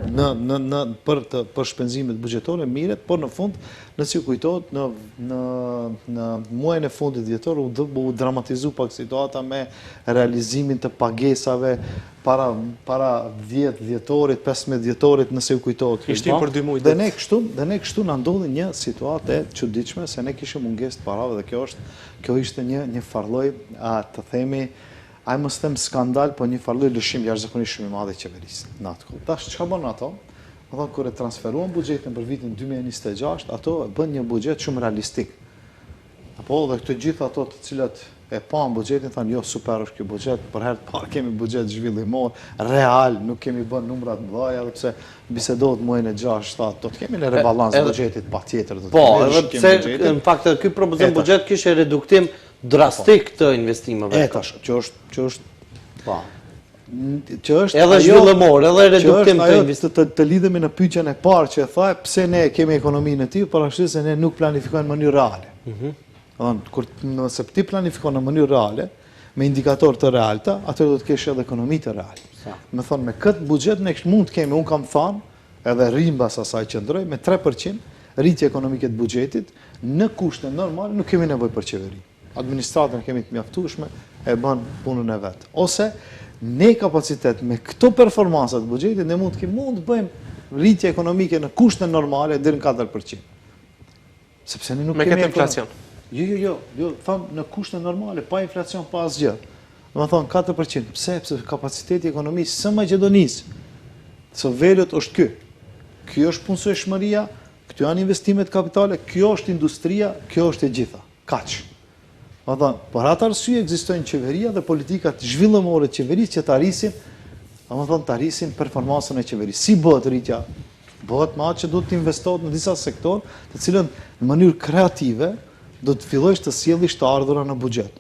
shpenzimet buxhetore miret, por në fund, nëse ju kujtohet, në muajin e fundit dhjetor u dramatizu pak situata me realizimin të pagesave para 10 dhjetorit, 15 dhjetorit, nëse ju kujtohet. Ishtim për 2 muaj. Dhe ne kështu na ndodhi një situatë e çuditshme se ne kishim mungesë të parave dhe kjo ishte një farlloj të themi ai mos them skandal, po një farlloj lëshim jashtëzakonisht shumë i madh i qeverisë në atë kohë. Tash çka bën ato? Kur e transferuan buxhetin për vitin 2026, ato bën një buxhet shumë realistik. Apo dhe këto gjithë ato të cilat e pan buxhetin thanë jo super është ky buxhet, për herë të parë kemi buxhet zhvillimor, real, nuk kemi bën numra të mëdha, edhe pse bisedohet muajin e 6-7, do të kemi në rebalans buxhetit patjetër. Po, edhe pse në fakt ky propozim buxhet kishte reduktim drastik të investimeve. Që është edhe zhvillimor, edhe reduktim të investimeve. Të lidhemi në pyetjen e parë që e tha, pse ne kemi ekonominë e tillë, por ashtu se ne nuk planifikojmë në mënyrë reale. Nëse ti planifikon në mënyrë reale, me indikator të realta, atëherë do të kesh edhe ekonomi të reale. Me thonë, me këtë buxhet ne mund të kemi, unë kam thënë, edhe rrimbas asaj qëndroj, me 3% rritje ekonomike të buxhetit, në kushte normale nuk kemi nevojë për qeveri. Administratën kemi të mjaftueshme, e bën punën e vet. Ose ne kapacitet me këto performanca të buxhetit ne mund të bëjmë rritje ekonomike në kushte normale deri në 4%. Sepse ne nuk kemi këtë inflacion. Jo, tham në kushte normale, pa inflacion, pa asgjë. Do të thonë 4%. Pse? Sepse kapaciteti i ekonomisë së Maqedonisë, së Velët është ky. Ky është punësueshmëria, këtu janë investimet kapitale, kjo është industria, kjo është e gjitha. Kaq. Për atë arsye ekzistojnë qeveria dhe politikat zhvillimore të qeverisë që të arrisin performancën e qeverisë. Si bëhet rritja? Bëhet me atë që do të investohet në disa sektor, të cilën në mënyrë kreative do të fillosh të sjellësh të ardhura në buxhet.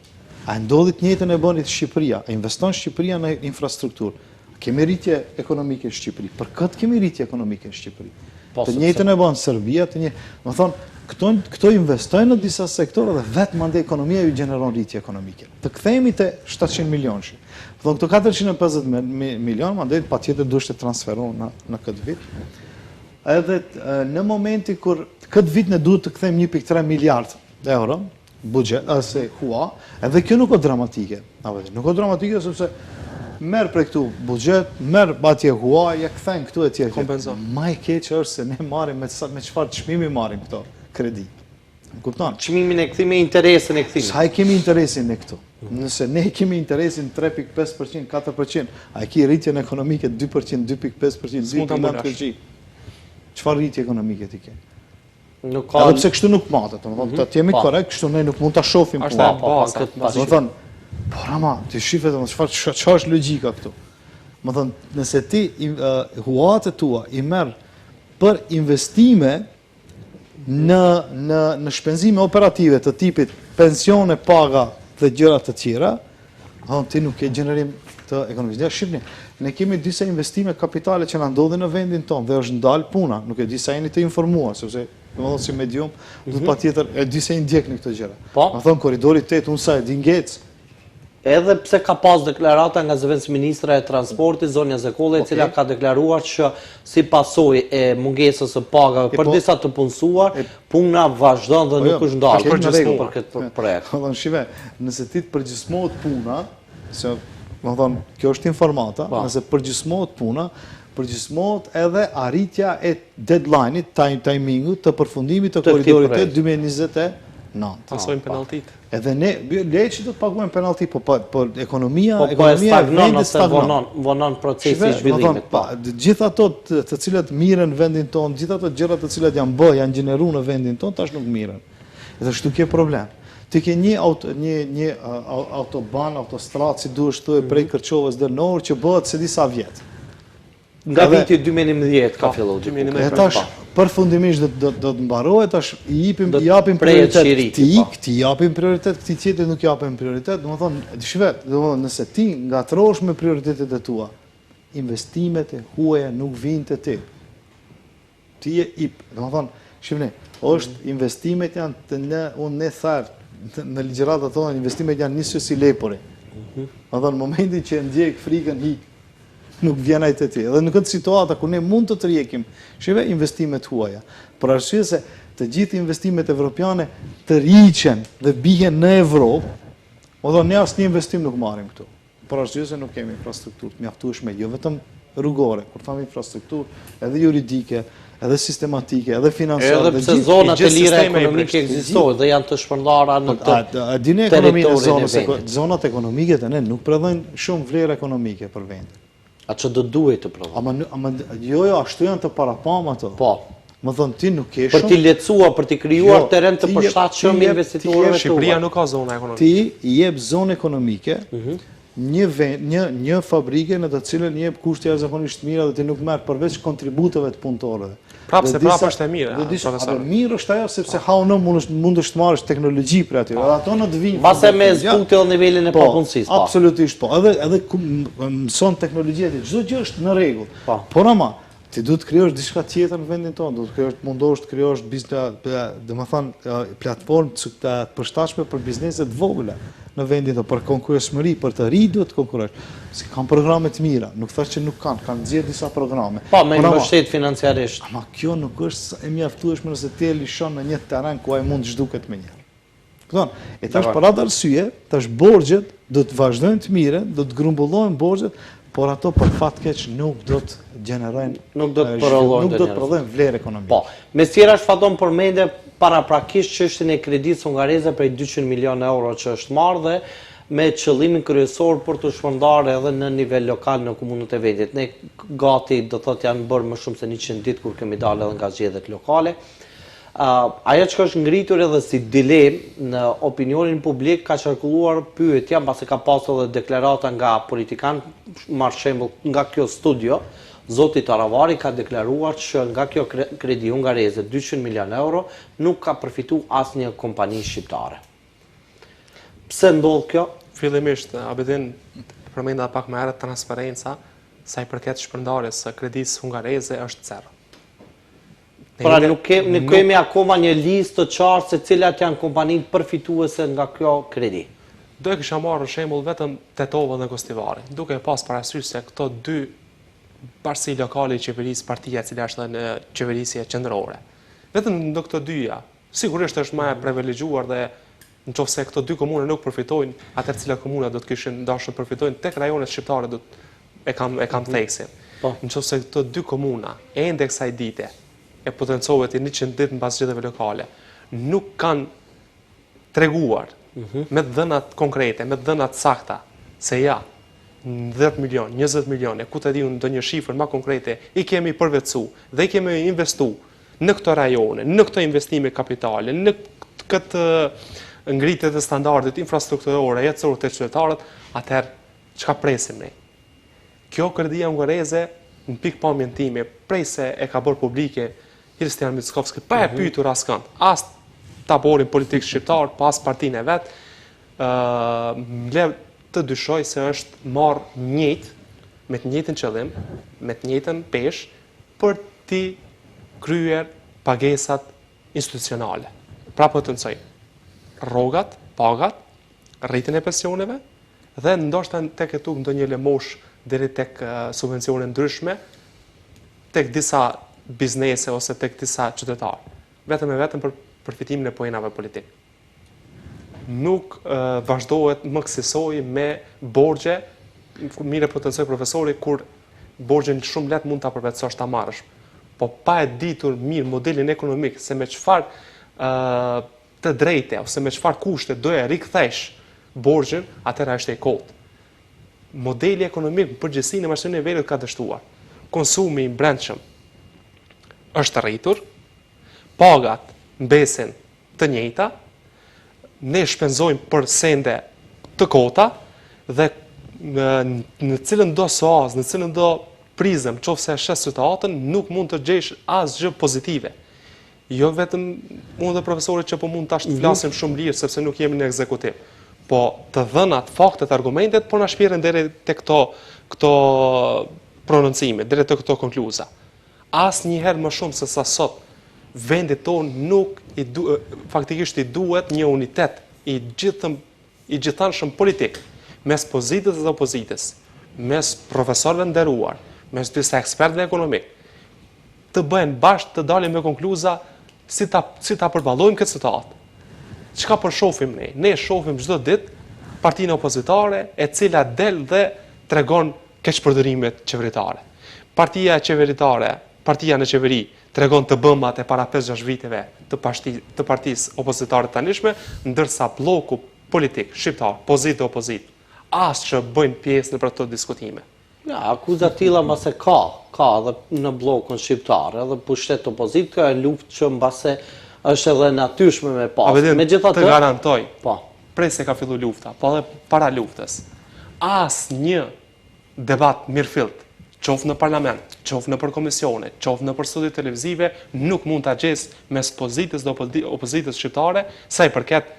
A ndodhi të njëjtën e bënit Shqipëria? A investon Shqipëria në infrastrukturë? Kemi rritje ekonomike në Shqipëri. Për këtë kemi rritje ekonomike në Shqipëri. Të njëjtën e bën Serbia, do thonë këto investojnë në disa sektore dhe vetëm ande ekonomia ju gjeneron rritje ekonomike. Të kthehemi te 700 milionësh. Do këto 450 milion mandej patjetër duhet të transferohen në këtë vit. Edhe në momenti kur këtë vit ne duhet të kthejmë 1.3 miliard euro buxhet ose hua, edhe kjo nuk është dramatike. Nuk është dramatike sepse merr prej këtu buxhet, merr atje hua, ja kthejnë këtu etj. Kompenzon. Më e keq është se ne marrim me çfarë çmimi marrim këto kredi. Kupton? Çmimin e kthimit, interesin e kthimit. Sa e kemi interesin ne këtu? Nëse ne kemi interesin 3.5%, 4%, a e ki rritjen ekonomike 2%, 2.5%, 2.9%. Çfarë rritje ekonomike ti ke? Nuk ka. Edhe pse kështu nuk matet, domethënë të jemi korrekt, kështu ne nuk mund ta shohim Është baza. Domethënë, por ama, ti shifet çfarë është logjika këtu. Domethënë, nëse ti huatet tua i merr për investime në shpenzime operative të tipit pensione, paga dhe gjëra të tjera, ti nuk ke gjenerim të ekonomisë. Shqipni, ne kemi disa investime kapitale që na ndodhin në vendin tonë dhe është ndalë puna, nuk e di sa jeni të informuar, sepse domethënë si medium, do të patjetër e di se i ndjekni këto gjëra. Domethënë korridori 8 unë sa e di ngec. Edhe pse ka pas deklarata nga zëvendës ministra e transportit, Zonja Zekolle, e cila ka deklaruar që si pasojë e mungesës së pagave për disa të punësuar, puna vazhdon dhe nuk është ndarë për këtë projekt. Domethënë shive, nëse ti të përgjysmohet puna, se domethënë kjo është informata, nëse përgjysmohet puna, përgjysmohet edhe arritja e deadline-it, timingut të përfundimit të korridorit të 2029. Pasojmë penaltit. Edhe ne, le që do të paguajmë penalti, po ekonomia e stagnon ose vonon procesi i zhvillimit. Gjithë ato të cilat miren në vendin tonë, gjithë ato gjërat të cilat janë gjeneruar në vendin tonë, tash nuk miren. Edhe kështu ke problem. Ti ke një autoban, autostradë, si duhesh thënë, prej Kërçovës deri në Orë që bëhet se disa vjet. Nga viti 2011 ka filluar. E tash përfundimisht do të mbarohet, tash i japim prioritet ti japim prioritet, këtij tjetrit nuk japim prioritet, domethënë nëse ti ngatrohesh me prioritetet e tua, investimet e huaja nuk vijnë te ti. Ti domethënë, është investimet janë unë ne tharë në ligjëratat tona, investimet janë nisur si lepuri. Domethënë në momentin që ndjek frikën hik, nuk vjen ai te ti. Edhe në këtë situatë ku ne mund të rjekim, investimet huaja. Për arsye se të gjithë investimet evropiane të rriqen dhe bien në Evropë, ne asnjë investim nuk marrim këtu. Për arsye se nuk kemi infrastrukturë të mjaftueshme, jo vetëm rrugore, kur thamë infrastrukturë, edhe juridike, edhe sistematike, edhe financiare. Edhe pse zonat e lira ekonomike ekzistojnë dhe janë të shpërndara në territorin. Zonat ekonomike të ne nuk prodhojnë shumë vlerë ekonomike për vendin. A që do duhet të prodhojnë? Jo, ashtu janë të parapam ato. Po. Më thonë, ti nuk ke shumë... Për t'i lecuar, për t'i krijuar teren të përshtatshëm investitorëve tuaj. Shqipëria nuk ka zona ekonomike. Ti i jep zonë ekonomike, një fabrike në të cilën i jep kushte jashtëzakonisht mira dhe ti nuk merr përveç kontributeve të punëtorëve. Prapë është e mirë, profesor. Mirë është ajo sepse haunë mund të marrësh teknologji për aty. Ato në të vinë. Mbase me zbutë edhe nivelin e papunësisë. Absolutisht po. Edhe mëson teknologjia, çdo gjë është në rregull. Por ama ti duhet të krijosh diçka tjetër në vendin tonë, duhet të mundosh të krijosh platformë të përshtatshme për bizneset vogla në vendin tonë, për konkurrenshmëri, për të ri duhet të konkurrosh. Si kanë programe të mira, nuk thash që nuk kanë nxjerr disa programe. Po, me mbështet financiarisht. Ama kjo nuk është e mjaftueshme nëse ti e lishon në një terren ku ai mund të zhduket më njëherë. Kupton? E tash për atë arsye, tash borxhet do të vazhdojnë të mire, do të grumbullohen borxhet, por ato për fat keq nuk do të gjenerojnë, nuk do të prodhojnë vlerë ekonomike. Po, Mesira shfaton përmendje paraprakisht çështjen e kredisë hungareze prej 200 milionë euro që është marrë dhe me qëllimin kryesor për të shpërndarë edhe në nivel lokal në komunët e vendit. Ne gati do thotë janë bërë më shumë se 100 ditë kur kemi dalë edhe nga zgjedhjet lokale. Ajo që është ngritur edhe si dilemë në opinionin publik ka qarkulluar pyetja, mbasi ka pasur edhe deklarata nga politikan, marr shembull nga kjo studio, zoti Taravari ka deklaruar që nga kjo kredi hungareze 200 milionë euro nuk ka përfituar asnjë kompani shqiptare. Pse ndodh kjo? Fillimisht, Abedin përmenda pak më herët transparenca, sa i përket shpërndarjes së kredisë hungareze është zero. Pra nuk kemi akoma një listë të qartë se cilat janë kompanitë përfituese nga kjo kredi. Do e kisha marrë shembull vetëm Tetovën dhe Gostivarin, duke pas parasysh se këto dy bashkësi lokale i qeverisë partia e cila është në qeverisje qendrore. Vetëm në këto dyja, sigurisht është më e privilegjuar dhe nëse këto dy komune nuk përfitojnë, atëherë cilat komuna do të kishin dashur të përfitojnë tek rajonet shqiptare e kam theksin. Nëse këto dy komuna ende kësaj dite e potencohet i 100 ditë mbas zgjedhjeve lokale, nuk kanë treguar me dhënat konkrete, me dhënat sakta, se ja, 10 milion, 20 milion, ku të di unë ndonjë shifër më konkrete, i kemi përvetësu dhe i kemi investu në këto rajone, në këto investime kapitale, në këtë ngritje të standardit infrastrukturore, jetësore të qytetarët, atëherë çka presim ne? Kjo kredia hungareze në pikpamjen time, prej se e ka bërë publike Kristian Mickovski, pa e pyetur askënd, as taborin politik shqiptar, pas partinë e vet, le të dyshoj se është marrë me të njëjtin qëllim, me të njëjtën peshë, për t'i kryer pagesat institucionale. Pra po të nësoj, rrogat, pagat, rritjen e pensioneve, dhe ndoshta tek e tuk ndonjë lëmosh deri tek subvencione ndryshme, tek disa biznese ose tek disa qytetarë. Vetëm e vetëm për përfitimin e poenave politik. Nuk vazhdohet më kësaj me borxhe, mire potencoj profesori, kur borxhin shumë lehtë mund ta përvetësosh ta marrësh. Po pa e ditur mirë modelin ekonomik se me çfarë të drejte ose me çfarë kushte do e rikthesh borxhin, atëherë është e kot. Modeli ekonomik në përgjithësi në mashtrimit e veriut ka dështuar. Konsumi i brendshëm është rritur, pagat mbesin të njëjta, ne shpenzojmë për sende të kota dhe në cilën do soaz, në cilën do prizëm, qofse e shes situatën, nuk mund të gjesh asgjë pozitive. Jo vetëm unë dhe profesorit që po mund tash të flasim shumë lirë sepse nuk jemi në ekzekutiv. Po të dhënat, faktet, argumentet, po na shpiren deri te këto prononcime, deri te këto konkluza. Asnjëherë më shumë se sa sot vendit tonë nuk faktikisht i duhet një unitet i gjithanshëm politik mes pozitës dhe opozitës, mes profesorëve nderuar, mes disa ekspertëve ekonomik, të bëhen bashkë të dalin me konkluza si ta përballojmë këtë situatë. Çka po shohim ne? Ne shohim çdo ditë partinë opozitare e cila del dhe tregon keqpërdorimet qeveritare. Partia në qeveri tregon të bëmat e para 5-6 viteve të partisë opozitare të tanishme, ndërsa bloku politik shqiptar, pozitë dhe opozitë, as që bëjnë pjesë në për këto diskutime. Ja, akuza tilla mbase ka edhe në blokun shqiptar, edhe pushtet opozitë, ka luftë që mbase është edhe natyrshme me pas. Megjithatë, të garantoj, po, prej se ka fillu lufta, po edhe para luftës, as një debat mirëfillt, qoftë në parlament, qoftë në për komisione, qoftë në për studio televizive, nuk mund ta gjes mes pozitës dhe opozitës shqiptare sa i përket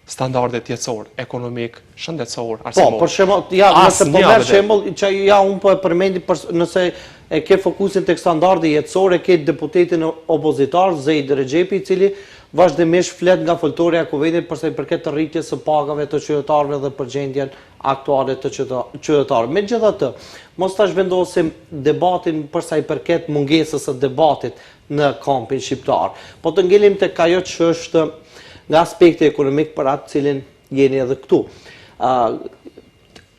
standardet jetësor, ekonomik, shëndetësor, arsimor. Po, për shembull, ja, nëse po merr shembull që ja unë po e përmendi nëse e ke fokusin tek standardi jetësor, e ke deputetin opozitar Zeid Rexhepi, i cili vazhdimisht flet nga foltorja e Kuvendit përsa i përket të rritjes së pagave të qytetarëve dhe përgjendjen aktuale të qytetarëve. Megjithatë, mos ta zhvendosim debatin përsa i përket mungesës së debatit në kampin shqiptar, po të ngelim tek ajo që është nga aspekti ekonomik për atë cilin jeni edhe këtu.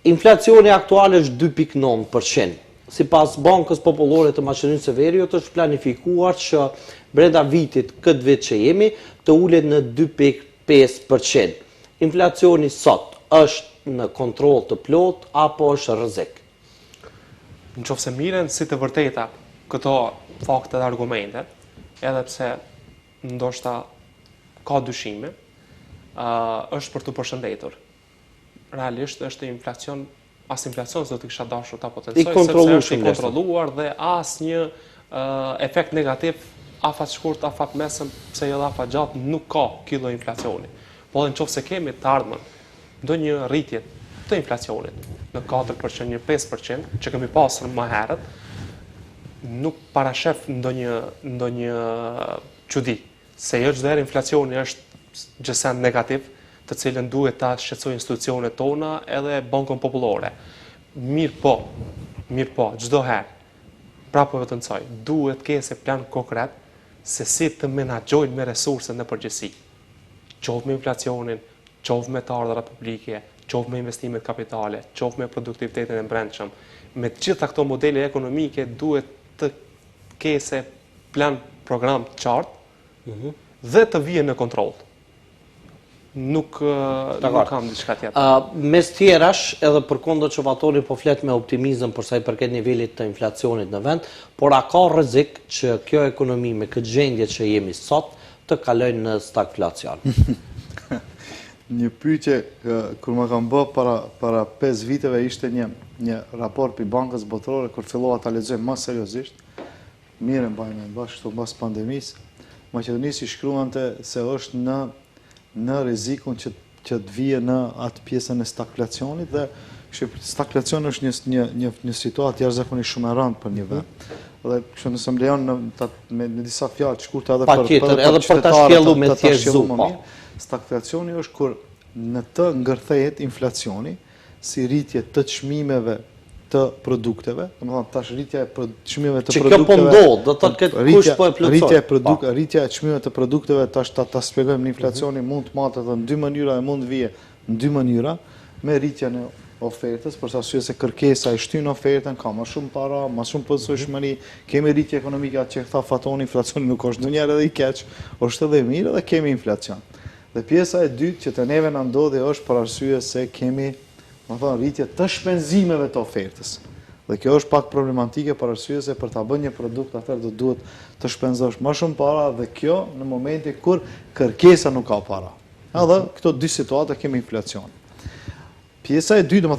Inflacioni aktual është 2.9%. Sipas Bankës Popullore të Maqedonisë së Veriut është planifikuar që brenda vitit këtë vit që jemi të ulet në 2.5%. Inflacioni sot është në kontroll të plot apo është rrezik? Nëse miren si të vërteta këto fakte dhe argumente, edhe pse ndoshta ka dyshime, është për të përshëndetur. Realisht është inflacion, as inflacion s'do të kisha dashur ta potencoj, sepse është i kontrolluar dhe as një efekt negativ afat shkurt, afat mesëm, pse jo afat gjatë nuk ka kjo inflacioni. Po edhe nëse kemi të ardhmen ndonjë rritje të inflacionit në 4%, një 5% që kemi pasur më herët, nuk parashef ndonjë çudi. Se jo çdo herë inflacioni është gjësen negativ, të cilën duhet ta shqetësojë institucionet tona edhe Bankën Popullore. Mirë po, çdo herë, prapë vetëncoj, duhet kese plan konkret se si të menaxhojnë me resurset në përgjithësi. Qoftë me inflacionin, qoftë me të ardhurat publike, qoftë me investimet kapitale, qoftë me produktivitetin e brendshëm. Me gjitha këto modele ekonomike duhet të kese plan program të qartë, dhe të vijen në kontroll. Nuk kam diçka tjetër. Mes tjerash, edhe përkundër që Vatori po flet me optimizëm për sa i përket nivelit të inflacionit në vend, por a ka rrezik që kjo ekonomi me këtë gjendje që jemi sot të kalojnë në stagflacion? Një pyetje kur më kanë bë para 5 viteve ishte një raport për Bankës Botërore kur fillova ta lexoj më seriozisht. Mirë mbajmë bashkë pas pandemisë. Maqedonisi shkruante se është në rrezikun që të vijë në atë pjesën e stagflacionit dhe stagflacioni është një situatë jashtëzakonisht shumë e rëndë për një vend. Dhe kështu nëse më lejon me disa fjalë të shkurtra edhe për ta shkelluar me thjeshtësi. Stagflacioni është kur në të ngërthehet inflacioni si rritje të çmimeve të produkteve, domethënë tash rritja e çmimeve të produkteve. Që kjo po ndodh, do të thotë këtë kush po e plotësoj. Rritja e çmimeve të produkteve tash ta shpjegojmë në inflacioni mund të matet në dy mënyra e mund të vijë në dy mënyra, me rritjen ofertës, për arsye se kërkesa e shtyn ofertën, ka më shumë para, më shumë përgjegjësi, kemi rritje ekonomike atë që tha Fatoni, inflacioni nuk është ndonjëherë edhe i keq, është edhe mirë dhe kemi inflacion. Dhe pjesa e dytë që të neve na ndodhi është për arsye se kemi, rritje të shpenzimeve të ofertës. Dhe kjo është pak problematike për arsye se për ta bërë një produkt atëherë do duhet të shpenzosh më shumë para dhe kjo në momenti kur kërkesa nuk ka para. Edhe këto dy situata kemi inflacion. Pjesa e dytë,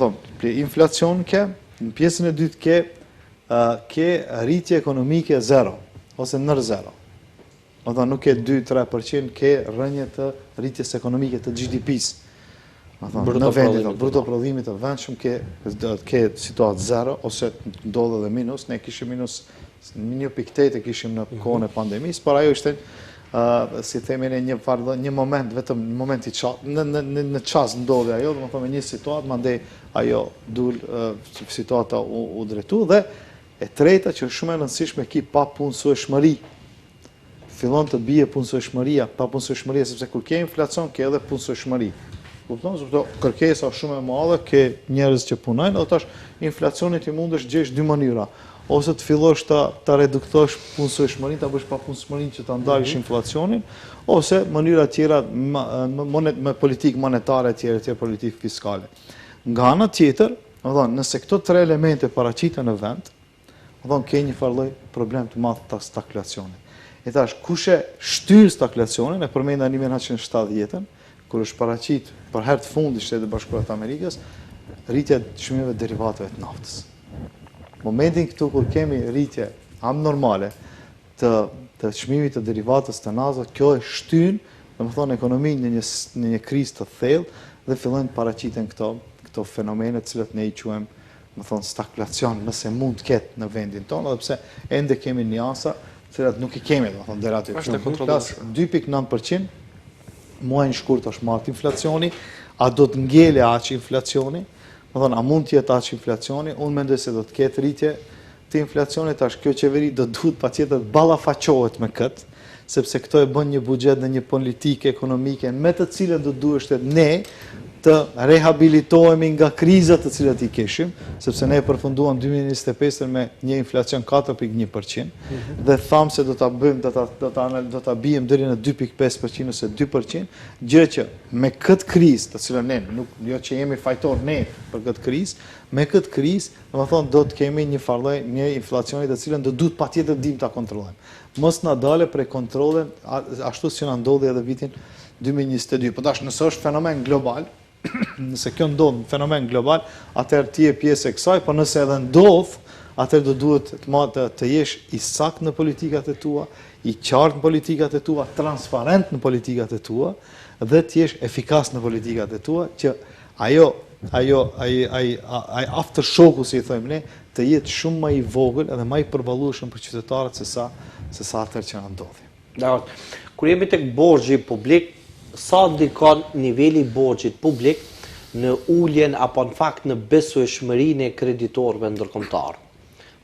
inflacion në pjesën e dytë ke rritje ekonomike zero, ose nër zero. Nuk ke 2-3%, ke rënje të rritjes ekonomike të GDP-s. Në vendit të bruto prodhimit të vendshëm ke situatë zero, ose ndodhe dhe minus, ne kishim minus 1.8 kishim në kohën e pandemisë, por ajo ishte, si themi një moment, vetëm në moment i qatë, në qasë ndodhe ajo, dhe më thome një situatë, mandej ajo situata u dretu, dhe e treta që shumë e rëndësishme ki pa punësueshmëri. Fillon të bie punësueshmëria, pa punësueshmëria, sepse kur ke inflacion, ke edhe punësueshmëri. Kërkesa shumë e madhe, ke njerëz që punojnë, dhe tash inflacionit i mundesh gjesh dy mënyra. Ose të fillosh të reduktosh punësueshmërinë, ta bësh pa punësueshmërinë që ta ndalish inflacionin, ose mënyra tjera me politikë monetare tjera politikë fiskale. Nga ana tjetër, nëse këto tre elemente paraqiten në vend, ke një farë lloj problem të madh të stagflacionit. E tash kush e shtyr stagflacionin, e përmenda 1970-ën, kur është paraqit për herë të fundit Shtetet e Bashkuara të Amerikës, rritja e çmimeve derivateve të naftës. Momentin këtu kur kemi rritje abnormale të çmimit të derivatës të naftës, kjo e shtyn, domethënë ekonominë në një krizë të thellë dhe fillojnë të paraqiten këto fenomene të cilat ne i quajmë, domethënë stagflacion, nëse mund të ketë në vendin tonë, edhe pse ende kemi njansa, të cilat nuk i kemi, domethënë deri aty. Është kontrolluar. 2.9% muajin shkurt është marrë inflacioni, a do të ngele aq inflacioni, a mund të jetë aq inflacioni, unë mendoj se do të ketë rritje të inflacionit, tash kjo qeveri do duhet patjetër të ballafaqohet me këtë, sepse këto e bën një buxhet dhe një politikë ekonomike me të cilën do duhet ne të rehabilitohemi nga krizat të cilat i kishim, sepse ne e përfunduam 2025 me një inflacion 4.1% dhe thamë se do ta bijmë deri në 2.5% ose 2%, gjë që me këtë krizë, të cilën ne, jo që jemi fajtor ne për këtë krizë, me këtë krizë, domethënë do të kemi një farë lloj një inflacioni të cilën do duhet patjetër dim ta kontrollojmë. Mos na dalë prej kontrolle ashtu si na ndodhi edhe vitin 2022. Po tash nëse është fenomen global, nëse kjo ndodh fenomen global, atëherë ti je pjesë e kësaj, por nëse edhe ndodh, atëherë do duhet të jesh i saktë në politikat e tua, i qartë në politikat e tua, transparent në politikat e tua dhe të jesh efikas në politikat e tua, që ai aftershoku, si i thojmë ne, të jetë shumë më i vogël edhe më i përballueshëm për qytetarët se sa atëherë që na ndodhi. Dakor. Kur jemi tek borxhi publik, sa ndikon niveli i borxhit publik në uljen apo në fakt në besueshmërinë e kreditorëve ndërkombëtar?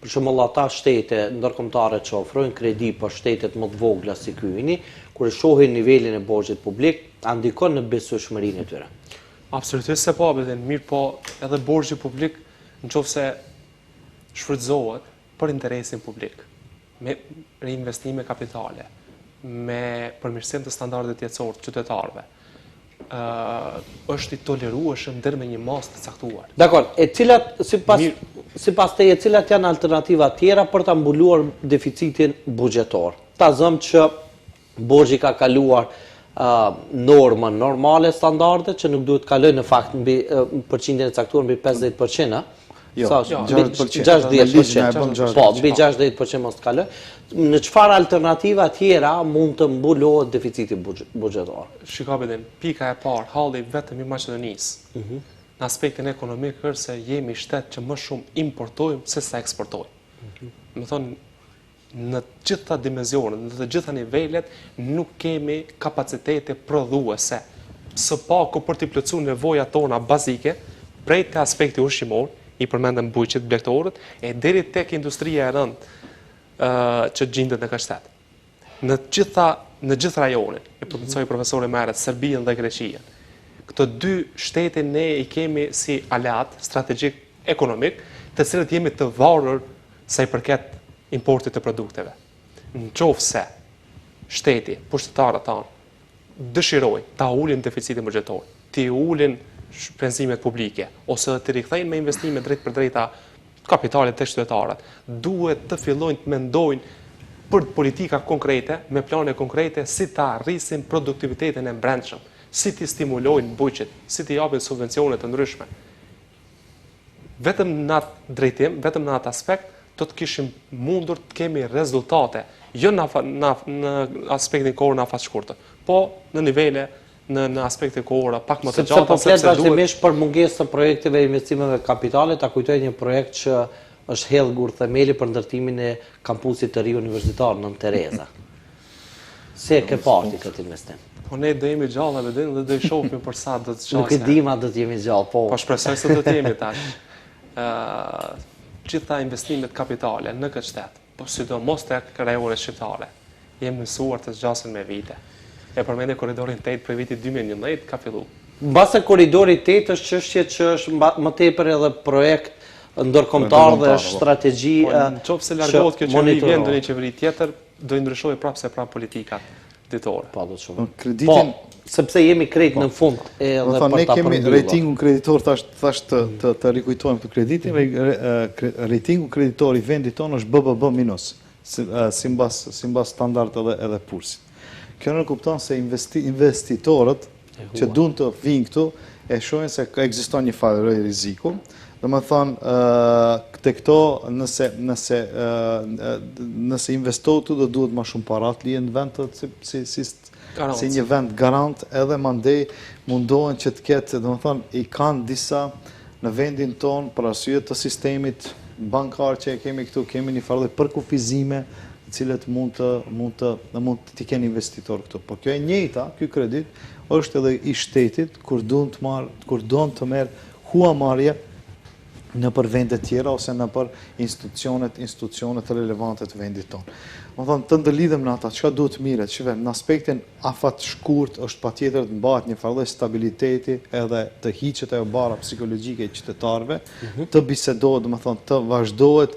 Për shembull, ata shtete ndërkombëtare që ofrojnë kredi për shtetet më të vogla si ky yni, kur e shohin nivelin e borxhit publik, a ndikon në besueshmërinë e tyre? Absolutisht se po, mirë po edhe borxhi publik nëse shfrytëzohet për interesin publik, me reinvestime kapitale, me përmirësim të standardeve jetësore të qytetarëve, është i tolerueshëm deri me një masë të caktuar. Dakor, sipas teje, cilat janë alternativa tjera për ta mbuluar deficitin buxhetor? Ta zëm që borxhi ka kaluar normën normale standarde që nuk duhet kalojë në fakt mbi përqindjen e caktuar mbi 50%, Jo, 60%. Po, mbi 60% mos të kaloj. Në çfarë alternativa tjera mund të mbulohet deficiti buxhetor? Shiko Bedin, pika e parë, halli vetëm i Maqedonisë. Në aspektin ekonomik është se jemi shtet që më shumë importojmë se sa eksportojmë. Do thonë, në gjitha dimensionet, në të gjitha nivelet, nuk kemi kapacitete prodhuese. Së paku për t'i plotësuar nevojat tona bazike, prej te aspekti ushqimor, i përmendëm bujqit, blektorët, e deri tek industria e rëndë që gjendet në këtë shtet. Në gjithë rajonin, e potencoj profesori Meret, Serbinë dhe Greqinë, këto dy shtete ne i kemi si aleat strategjik ekonomik, të cilët jemi të varur sa i përket importit të produkteve. Në qoftë se shteti, pushtetarët tanë dëshirojnë ta ulin deficitin buxhetor, ti ulin shpenzimet publike, ose të rikthejnë me investime drejt për drejta kapitalit të qytetarët, duhet të fillojnë të mendojnë për politika konkrete, me plane konkrete, si ta rrisin produktivitetin e brendshëm, si ti stimulojnë bujqet, si ti japin subvencionet të ndryshme. Vetëm në atë drejtim, vetëm në atë aspekt, do të kishim mundur të kemi rezultate, jo në aspektin kohor në afat shkurtë, po në nivele, në aspektin kohora pak më të gjata, sepse po flet vazhdimisht për mungesë të projekteve e investimeve kapitale, ta kujtoj një projekt që është hedhur themeli për ndërtimin e kampusit të ri universitar në Tereza. Se ke parti këtë investim? Po ne do jemi gjallë, dhe do i shohim për sa do të qasne. Nuk e dima do të jemi gjallë, po. Po shpresoj se do të jemi tash. Gjitha investimet kapitale në këtë shtet, po sidomos tek rajonet shqiptare, jemi mësuar të zgjasin me vite. E përmendje korridorin 8 për vitit 2011 ka filluar. Mbase korridori 8 është çështje që është më tepër edhe projekt ndërkombëtar dhe është strategji. Nëse largohet kjo qeveri vjen në një qeveri tjetër, do i ndryshojë prapse politikat ditore. Po do të shohim. Kreditin, sepse jemi krejt në fund edhe për ta ne kemi përmbylluar. ratingun kreditor, thash të rikujtojmë për kreditin, ratingu kreditor i vendit tonë është BBB minus, simbas standard edhe pursit. Kjo në kupton se investitorët që duan të vinë këtu e shohin se ekziston një farë rreziku. Domethënë te këto nëse investohet këtu do duhet më shumë para të lihen në vend si një vend garant, edhe mandej mundohen që të ketë, domethënë i kanë disa në vendin ton për arsye të sistemit bankar që kemi këtu, kemi një farë përkufizime të cilët mund të kenë investitor këtu. Po kjo e njëjta, ky kredit është edhe i shtetit kur duan të merr huamarrje në për vende tjera ose në për institucionet relevante të vendit tonë. Domethënë të ndërlidhem në ata, çka duhet miret, shive, në aspektin afat shkurt është patjetër të mbahet një farë stabiliteti edhe të hiqet ajo bara psikologjike e qytetarëve, të bisedohet, domethënë të vazhdohet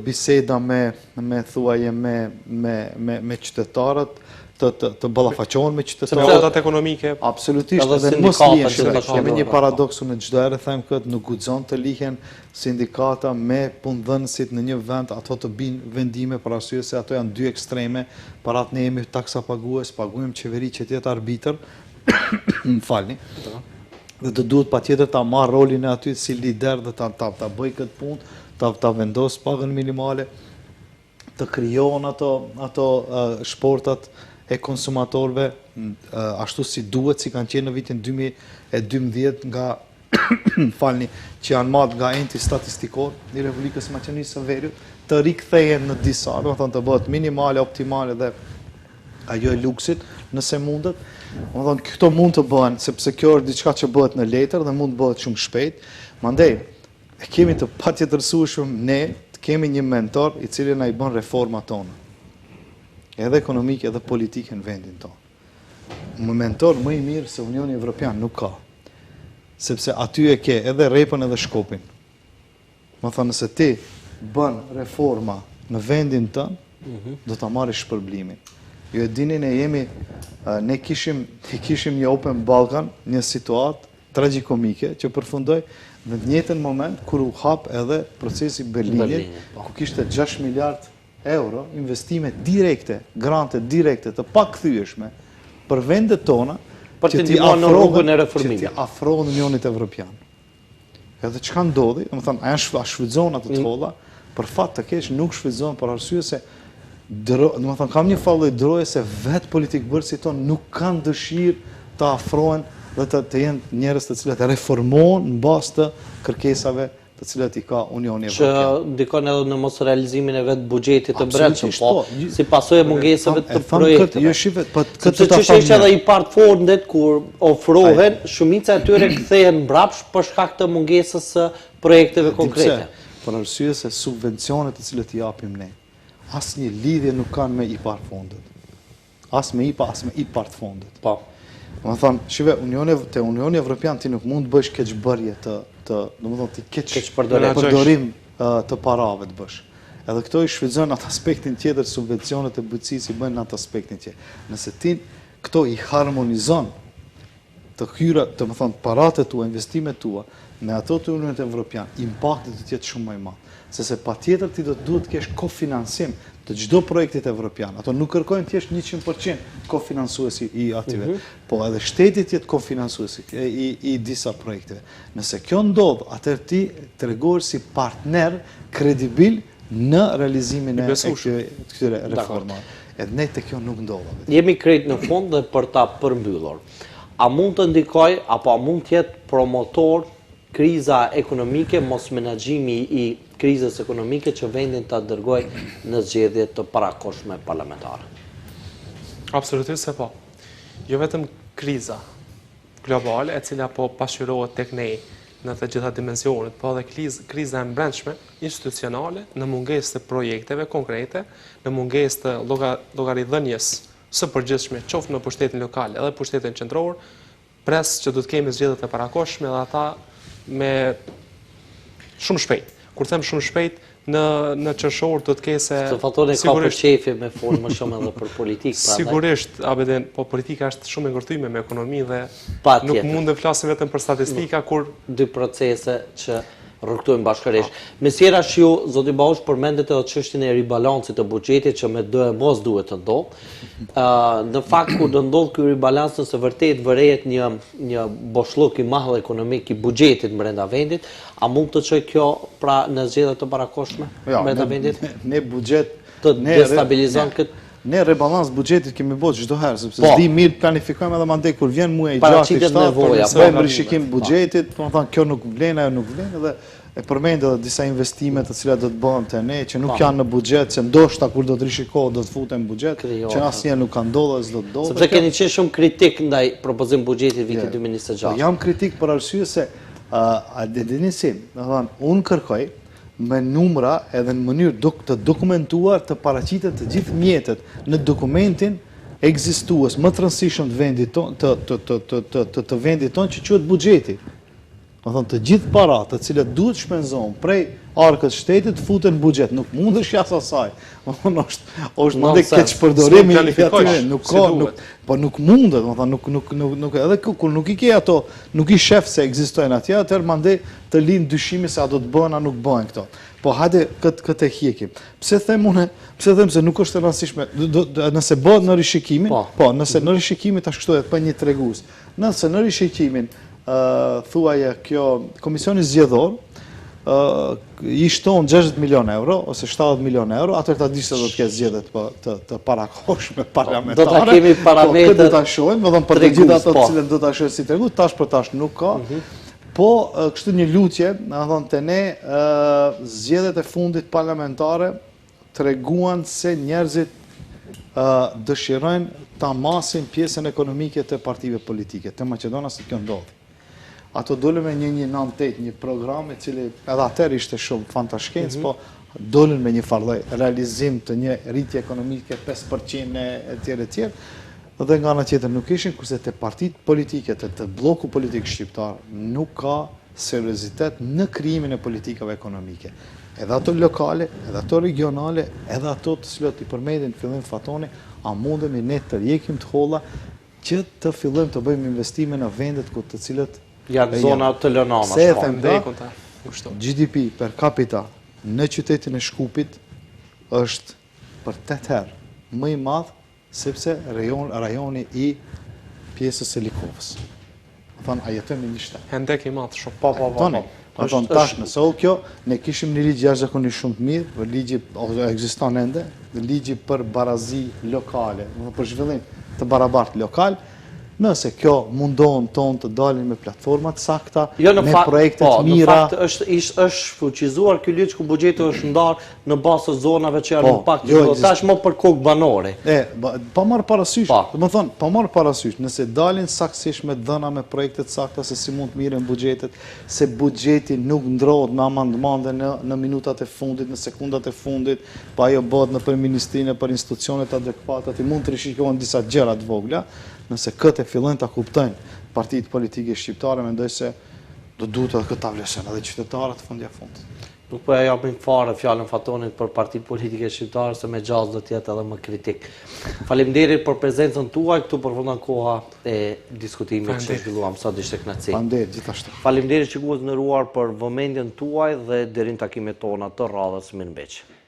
biseda me qytetarët, të ballafaqohen me qytetarët. Sepse ekonomike. Absolutisht, edhe mos lihen. Kemi një paradoksu në çdo herë them këtë, nuk guxon të lihen sindikata me punëdhënësit në një vend, ato të binë vendime për arsye se ato janë dy ekstreme, parat ne jemi taksa pagues, pagujmë qeveri që të jetë arbitër, më falni. Dhe të duhet patjetër ta marr rolin e aty si lider dhe ta bëj këtë punë, ta vendos pagën minimale, të krijohen ato shportat e konsumatorëve ashtu si duhet, si kanë qenë në vitin 2012 nga falni, që janë marrë nga enti statistikor i Republikës së Maqedonisë së Veriut, të rikthehen në disa, domethënë të bëhet minimale, optimale dhe ajo e luksit, nëse mundet. Domethënë këto mund të bëhen sepse kjo është diçka që bëhet në letër dhe mund të bëhet shumë shpejt. Mandej kemi të patjetërsueshëm ne të kemi një mentor i cili na i bën reformat tona. Edhe ekonomike edhe politike në vendin tonë. Më mentor më i mirë se Unioni Evropian nuk ka. Sepse aty e ke edhe repën edhe shkopin. Më thënë, nëse ti bën reforma në vendin tënë, do ta marrësh shpërblimin. Ju e dini ne kishim një Open Balkan, një situatë tragjikomike që përfundoi në të njëjtën moment kur u hap edhe procesi Berlinit, ku kishte 6 miliard euro investime direkte, grante direkte të pakkthyeshme për vendet tona për të ndihmuar në rrugën e reformimit. Që t'i afrohen Unionit Evropian. Edhe çka ndodhi, domethënë janë shfrytzuar ato të holla, për fat të keq nuk shfrytzuan për arsye se domethënë kam një fallë droje se vetë politikbërësit tonë nuk kanë dëshirë të afrohen dhe të jenë njerëz të cilët reformohen në bazë të kërkesave të cilat i ka Unioni Evropian. Që ndikon edhe në mos realizimin e vetë buxhetit të brendshëm, po si pasojë mungesave të projekteve. Jo shive, po këtë ta them. Sepse edhe i partfondet kur ofrohen, shumica e tyre kthehen mbrapsht për shkak të mungesës së projekteve konkrete. Për arsye se subvencionet të cilët i japim ne, asnjë lidhje nuk kanë me i partfondet. As me IPA, as me i partfondet. Po. Më thonë, shive, Unioni Evropian ti nuk mund të bësh keqbërje ti keqpërdorim të parave të bësh. Edhe këto i shfrytëzon atë aspektin tjetër, subvencionet e bujqësisë i bëjnë atë aspektin tjetër. Nëse ti këto i harmonizon të hyra, të më thonë, paratet tua, investimet tua, me ato të Unionit Evropian, impaktit të tjetë shumë më i madh. Sese pa tjetër ti duhet të kesh kofinansim të çdo projektit evropian. Ato nuk kërkojnë thjesht 100% kofinansuesi i ative, po edhe shteti jetë kofinansuesi i disa projekteve. Nëse kjo ndodh, atëherë ti tregohesh si partner kredibil në realizimin e këtyre reformave. Edhe ne të kjo nuk ndodh. Jemi krejt në fund dhe për ta përmbyllur. A mund të ndikoj, apo a mund të jetë promotor kriza ekonomike, mos menaxhimi i krizës ekonomike që vendin ta dërgoj në zgjedhje të parakohshme parlamentare? Absolutisht se po. Jo vetëm kriza globale, e cila po pasqyrohet tek ne në të gjitha dimensionet, po edhe kriza e brendshme, institucionale, në mungesë të projekteve konkrete, në mungesë të llogaridhënies së përgjithshme, qoftë në pushtetin lokal edhe pushtetin qendror, pres që do të kemi zgjedhjet e parakohshme dhe ata me shumë shpejt. Kur them shumë shpejt, në qershor do të kese... Të fatone ka për qefi me folë më shumë edhe për politikë. Sigurisht, Abeden, po politika është shumë e ngërthyme me ekonomi dhe nuk mund të flasim vetëm për statistika, kur... Dy procese që rrugtojnë bashkërisht. Mesjerash ju, zoti Bahush, përmendet edhe çështjen e ribalancit të buxhetit që me do e mos duhet të ndodh. Në fakt kur do ndodh ky ribalans, nëse vërtet vërehet një boshllok i madh ekonomik i buxhetit brenda vendit, a mund të çojë kjo pra në zgjedhjet të parakohshme brenda vendit? Ne buxhet të destabilizon këtë. Ne rebalans buxhetit kemi bërë çdo herë, sepse s'di mirë planifikojmë edhe mandej kur vjen muaji i 6-7, bëjmë rishikim buxhetit, domethënë kjo nuk vlen, ajo nuk vlen, edhe e përmend edhe disa investime të cilat do të bëhen te ne, që nuk janë në buxhet, që ndoshta kur do të rishikohet do të futen në buxhet, që asnjëherë nuk kanë ndodhur, s'do të ndodhë. Sepse keni qenë shumë kritik ndaj propozimit buxhetit vitit 2026. Jam kritik për arsye se dini si, domethënë unë kërkoj me numra edhe në mënyrë të dokumentuar të paraqitet të gjithë mjetet në dokumentin ekzistues më të rëndësishëm të vendit ton, të vendit ton që quhet buxheti. Do thonë të gjithë paratë të cilat duhet shpenzohen prej arkët shtetit futen në buxhet, nuk mundesh jashtë asaj. Është mandej keqpërdorimi i atyre, po nuk mundet, do thonë nuk edhe kur nuk i ke ato, nuk i shef se ekzistojnë atje, atëherë mandej të lind dyshimi se a do të bëhen a nuk bëhen këto. Po hajde këtë e hjeki. Pse them se nuk është e rëndësishme, nëse bëhet në rishikimin, nëse në rishikimin tash kështu për një tregues. Nëse në rishikimin thuaje kjo komisioni zgjedhor i shton 60 milion euro ose 70 milion euro, atëherë ta dish se do të ketë zgjedhje të parakohshme parlamentare. Do ta kemi parametër. Do ta shohim, do të për të gjithë ato të cilët do ta shohim si tregues, tash për tash nuk ka. Po kështu një lutje, na thonë te ne zgjedhjet e fundit parlamentare treguan se njerëzit dëshirojnë ta masin pjesën ekonomike të partive politike. Te Maqedonia se kjo ndodh. Ato dolën me një 98, një program i cili edhe atëherë ishte shumë fantashkencë, po dolën me një farë realizim të një rritje ekonomike 5% e tjerë. Dhe nga ana tjetër nuk ishin, kurse te partitë politike, të bloku politik shqiptar, nuk ka seriozitet në krijimin e politikave ekonomike. Edhe ato lokale, edhe ato regionale, edhe ato të cilat i përmendin fillim fatoni, a mundemi ne të rjekim të holla që të fillojmë të bëjmë investime në vendet ku të cilët janë zona të lënama. Se e them GDP per capita në qytetin e Shkupit është për 8 herë më i madh sepse rajoni i pjesës e Likovës. Thonë, a jetojmë në një shtet. Hendek i madh shumë. Po. Thonë, tash nëse kjo, ne kishim një ligj jashtëzakonisht shumë të mirë, ligji ekziston ende, ligji për barazi lokale, për zhvillim të barabartë lokal. Nëse kjo mundohen tonë të dalin me platformat sakta, me projekte të mira. Në fakt është fuqizuar ky ligj ku buxheti është ndarë në bazë të zonave që janë impakt. Tash më për kokë banore. Pa marrë parasysh, domethënë, pa marrë parasysh, nëse dalin saktësisht me dhëna me projekte të sakta se si mund të mirën buxhetet, se buxheti nuk ndrohet me amandmande në minutat e fundit, në sekundat e fundit, pa ajo bëhet nëpër ministrinë, për institucionet adekuate, aty mund të rishikohen disa gjëra të vogla. Nëse këtë fillojnë ta kuptojnë partitë politike shqiptare, mendoj se do duhet edhe këtë ta vlesën edhe qytetarët fundja fundit. Nuk po ja japim fare fjalën Fatonit për partitë politike shqiptare, se me gjallë do t'jetë edhe më kritik. Faleminderit për prezencën tuaj, këtu përfundon koha e diskutimit që zhvilluam sot, ishte kënaqësi. Faleminderit gjithashtu. Faleminderit shikues të nderuar për vëmendjen tuaj dhe deri në takimet tona të radhës, mirëmbëjtje.